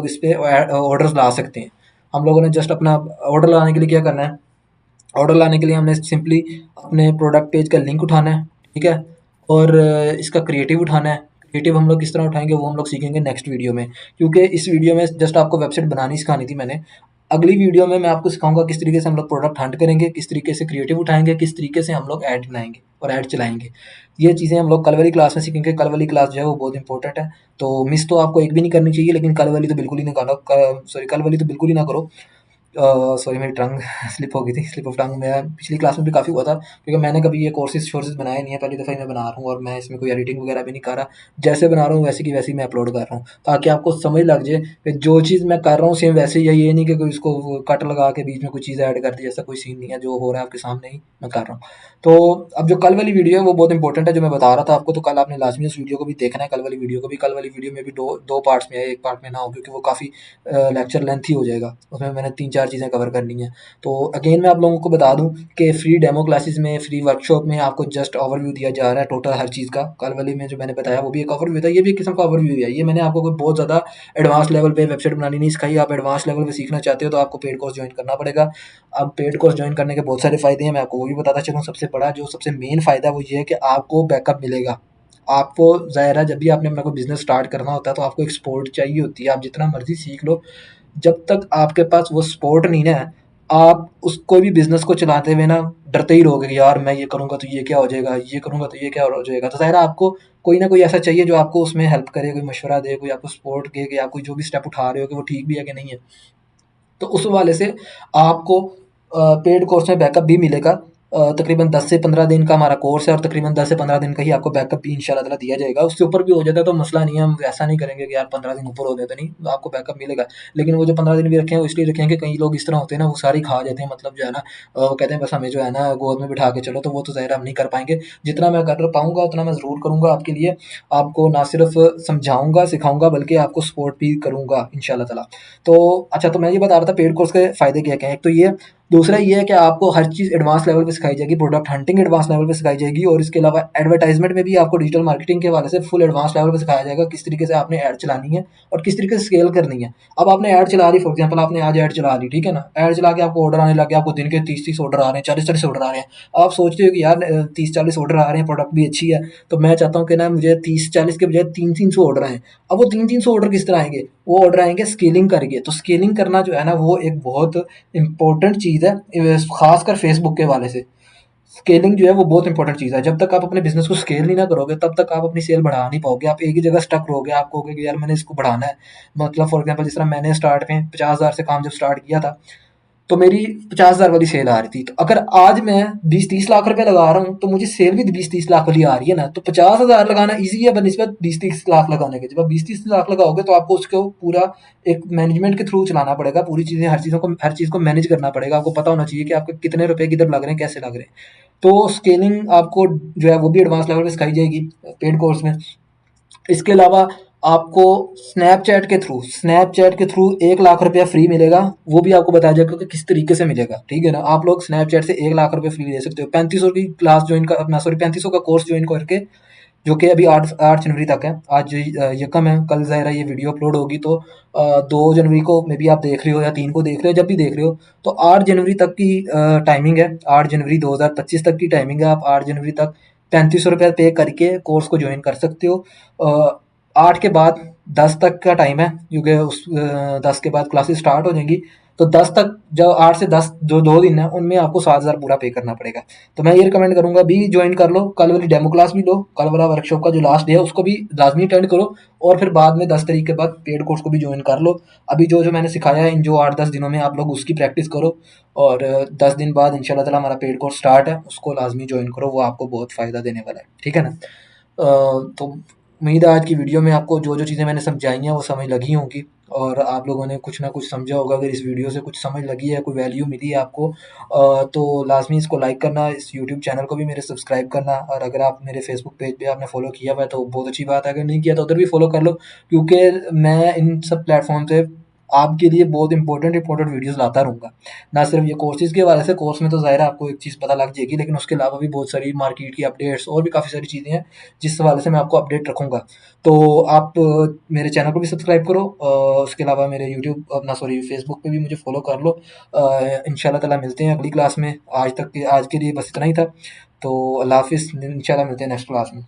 इस पे ऑर्डर्स ला सकते हैं। हम लोगों ने जस्ट अपना ऑर्डर लाने के लिए क्या करना है? ऑर्डर लाने के लिए हमने सिंपली अपने प्रोडक्ट पेज का लिंक उठाना है, ठीक है? और इसका क्रिएटिव उठाना है। क्रिएटिव हम लोग किस तरह उठाएँगे वो हम लोग सीखेंगे नेक्स्ट वीडियो में, क्योंकि इस वीडियो में जस्ट आपको वेबसाइट बनानी सिखानी थी मैंने। अगली वीडियो में मैं आपको सिखाऊँगा किस तरीके से हम लोग प्रोडक्ट हंट करेंगे, किस तरीके से क्रिएटिव उठाएँगे, किस तरीके से हम लोग ऐड बनाएँगे और ऐड चलाएँगे। ये चीज़ें हम लोग कल वाली क्लास में सीखेंगे। कल वाली क्लास जो है वो बहुत इंपॉर्टेंट है, तो मिस तो आपको एक भी नहीं करनी चाहिए, लेकिन कल वाली तो बिल्कुल ही निकालो क सॉरी कल वाली तो बिल्कुल ही ना करो। सॉरी मेरी टंग स्लिप हो गई थी, स्लिप ऑफ टंग। मैं पिछली क्लास में भी काफ़ी हुआ था क्योंकि मैंने कभी ये कोर्सेज़ बनाए नहीं है, पहली दफ़ा ही मैं बना रहा हूँ और मैं इसमें कोई एडिटिंग वगैरह भी नहीं कर रहा। जैसे बना रहा हूँ वैसे की वैसे ही मैं अपलोड कर रहा हूँ, ताकि आपको समझ लग जाए कि जो चीज़ मैं कर रहा हूँ सेम वैसे ही है। ये नहीं कि कोई उसको वो कट लगा के बीच में कोई चीज़ ऐड कर दी, ऐसा कोई सीन नहीं है। जो हो रहा है आपके सामने ही मैं कर रहा हूँ। तो अब जो कल वाली वीडियो है वो बहुत इंपॉर्टेंट है जो मैं बता रहा था आपको, तो कल आपने लाज़मी उस वीडियो को भी देखना है, कल वाली वीडियो को भी। कल वाली वीडियो में भी 2 पार्ट्स में है, 1 पार्ट में ना हो क्योंकि वो काफ़ी लेक्चर लेंथी हो जाएगा। उसमें मैंने 3-4 चीज़ें कवर करनी है। तो अगेन मैं आप लोगों को बता दूँ कि फ्री डेमो क्लासेस में, फ्री वर्कशॉप में आपको जस्ट ओवरव्यू दिया जा रहा है टोटल हर चीज़ का। कल वाली में जो मैंने बताया वो भी एक ओवरव्यू था, ये भी एक किस्म का ओवरव्यू है। ये मैंने आपको कोई बहुत ज़्यादा एडवांस लेवल पे वेबसाइट बनानी नहीं सिखाई। आप एडवांस लेवल पे सीखना चाहते हो तो आपको पेड कोर्स जॉइन करना पड़ेगा। अब पेड कोर्स जॉइन करने के बहुत सारे फ़ायदे हैं, मैं आपको वो भी बताता चलूँ। सबसे बड़ा जो सबसे मेन फ़ायदा है वो ये है कि आपको बैकअप मिलेगा। आपको ज़ाहिर है जब भी आपने अपना कोई बिज़नेस स्टार्ट करना होता है तो आपको एक सपोर्ट चाहिए होती है। आप जितना मर्ज़ी सीख लो, जब तक आपके पास वो सपोर्ट नहीं ना है, आप उस कोई भी बिज़नेस को चलाते हुए ना डरते ही रहोगे कि यार मैं ये करूँगा तो ये क्या हो जाएगा, ये करूँगा तो ये क्या हो जाएगा। तो ज़ाहिर है आपको कोई ना कोई ऐसा चाहिए जो आपको उसमें हेल्प करे, कोई मशवरा दे, कोई आपको सपोर्ट दे कि आप कोई जो भी स्टेप उठा रहे हो कि वो ठीक भी है कि नहीं है। तो उस हवाले से आपको पेड कोर्स में बैकअप भी मिलेगा। तकरीबन 10 से 15 दिन का हमारा कोर्स है और तकरीबन 10 से 15 दिन का ही आपको बैकअप भी इंशाल्लाह ताला दिया जाएगा। उससे ऊपर भी हो जाता है तो मसला नहीं है, हम ऐसा नहीं करेंगे कि यार 15 दिन ऊपर हो गए तो नहीं, तो आपको बैकअप मिलेगा। लेकिन वो जो 15 दिन भी रखे हैं वो इसलिए रखे हैं कि कई लोग इस तरह होते हैं ना, वो सारे ही खा जाते हैं, मतलब जो है ना वो कहते हैं बस हमें जो है ना गोद में बिठा के चलो, तो वो तो ज़ाहिर है हम नहीं कर पाएँगे। जितना मैं कर पाऊँगा उतना मैं ज़रूर करूँगा आपके लिए। आपको ना सिर्फ़ समझाऊँगा, सिखाऊँगा बल्कि आपको सपोर्ट भी करूँगा इंशाल्लाह ताला। तो अच्छा, तो मैं ये बता रहा था पेड कोर्स के फ़ायदे क्या-क्या हैं। एक तो ये, दूसरा ये है कि आपको हर चीज़ एडवांस लेवल पे सिखाई जाएगी, प्रोडक्ट हंटिंग एडवांस लेवल पे सिखाई जाएगी और इसके अलावा एडवर्टाइज़मेंट में भी आपको डिजिटल मार्केटिंग के हवाले से फुल एडवांस लेवल पे सिखाया जाएगा, किस तरीके से आपने ऐड चलानी है और किस तरीके से स्केल करनी है। अब आपने ऐड चला ली, फॉर एग्ज़ाम्पल आपने आज ऐड चला ली, ठीक है ना? ऐड चला के आपको ऑर्डर आने लग गए, आपको दिन के 30-30 ऑर्डर आ रहे हैं, 40-40 ऑर्डर आ रहे हैं। आप सोचते हो कि यार 30-40 ऑर्डर आ रहे हैं, प्रोडक्ट भी अच्छी है, तो मैं चाहता हूँ कि ना मुझे 30-40 के बजाय 300-300 ऑर्डर आएँ। अब वो 300-300 ऑर्डर किस तरह आएँगे? वो ऑर्डर आएँगे स्केलिंग करके। तो स्केलिंग करना जो है ना वो एक बहुत इम्पोर्टेंट चीज़ है, ख़ासकर फ़ेसबुक के हवाले से। स्केलिंग जो है वो बहुत इंपॉर्टेंट चीज़ है। जब तक आप अपने बिज़नेस को स्केल नहीं ना करोगे, तब तक आप अपनी सेल बढ़ा नहीं पाओगे। आप एक ही जगह स्टक रहोगे, आप कहोगे कि यार मैंने इसको बढ़ाना है। मतलब फॉर एग्ज़ाम्पल जिस तरह मैंने स्टार्ट में 50,000 से काम जब स्टार्ट किया था, तो मेरी 50,000 वाली सेल आ रही थी। तो अगर आज मैं 20-30 लाख रुपए लगा रहा हूँ, तो मुझे सेल भी 20-30 लाख वाली आ रही है ना। तो 50,000 लगाना ईज़ी है बनिस्बत 20-30 लाख लगाने के। जब आप 20-30 लाख लगाओगे, तो आपको उसको पूरा एक मैनेजमेंट के थ्रू चलाना पड़ेगा। पूरी चीज़ें हर चीज़ को मैनेज करना पड़ेगा। आपको पता होना चाहिए कि आपके कितने रुपए किधर लग रहे हैं, कैसे लग रहे हैं। तो स्केलिंग आपको जो है वो भी एडवांस लेवल पे सिखाई जाएगी पेड कोर्स में। इसके अलावा आपको स्नैपचैट के थ्रू 1 लाख रुपया फ्री मिलेगा। वो भी आपको बताया जाएगा कि किस तरीके से मिलेगा, ठीक है ना। आप लोग स्नैपचैट से 1 लाख रुपये फ्री ले सकते हो 3500 की क्लास ज्वाइन कर अपना, सॉरी 3500 का कोर्स ज्वाइन करके, जो कि अभी 8 जनवरी तक है। आज यकम है, कल ज़ाहिर है ये वीडियो अपलोड होगी, तो 2 जनवरी को मे बी आप देख रहे हो या 3 को देख रहे हो, जब भी देख रहे हो। तो 8 जनवरी तक की टाइमिंग है, 8 जनवरी 2025 तक की टाइमिंग है। आप 8 जनवरी तक 3500 रुपये पे करके कोर्स को ज्वाइन कर सकते हो। 8 के बाद 10 तक का टाइम है, क्योंकि 10 के बाद क्लासेस स्टार्ट हो जाएंगी। तो 10 तक, जो 8 से 10 जो 2 दिन है, उनमें आपको 7,000 पूरा पे करना पड़ेगा। तो मैं ये रिकमेंड करूंगा भी ज्वाइन कर लो, कल वाली डेमो क्लास भी लो, कल वाला वर्कशॉप का जो लास्ट डे है उसको भी लाजमी अटेंड करो, और फिर बाद में 10 तारीख के बाद पेड कोर्स को भी ज्वाइन कर लो। अभी जो जो मैंने सिखाया है इन जो 8-10 दिनों में, आप लोग उसकी प्रैक्टिस करो, और 10 दिन बाद इंशाल्लाह ताला हमारा पेड कोर्स स्टार्ट है, उसको लाजमी ज्वाइन करो, वो आपको बहुत फ़ायदा देने वाला है, ठीक है ना। तो उम्मीद है आज की वीडियो में आपको जो जो चीज़ें मैंने समझाई हैं वो समझ लगी होंगी, और आप लोगों ने कुछ ना कुछ समझा होगा। अगर इस वीडियो से कुछ समझ लगी है, कोई वैल्यू मिली है आपको, तो लाजमी इसको लाइक करना, इस यूट्यूब चैनल को भी मेरे सब्सक्राइब करना, और अगर आप मेरे फेसबुक पेज पे आपने फॉलो किया हुआ है तो बहुत अच्छी बात है, अगर नहीं किया तो उधर भी फॉलो कर लो, क्योंकि मैं इन सब प्लेटफॉर्म पे आपके लिए बहुत इंपॉर्टेंट इंपॉर्टेंट वीडियोस लाता रहूँगा। ना सिर्फ ये कोर्सेज़ के हवाले से, कोर्स में तो ज़ाहिर है आपको एक चीज़ पता लग जाएगी, लेकिन उसके अलावा भी बहुत सारी मार्केट की अपडेट्स और भी काफ़ी सारी चीज़ें हैं, जिस हवाले से मैं आपको अपडेट रखूँगा। तो आप मेरे चैनल को भी सब्सक्राइब करो, उसके अलावा मेरे यूट्यूब अपना सॉरी फेसबुक पे भी मुझे फ़ॉलो कर लो। इंशाल्लाह ताला मिलते हैं अगली क्लास में। आज के लिए बस इतना ही था। तो अल्लाह हाफ़िज़, इंशाल्लाह मिलते हैं नेक्स्ट क्लास में।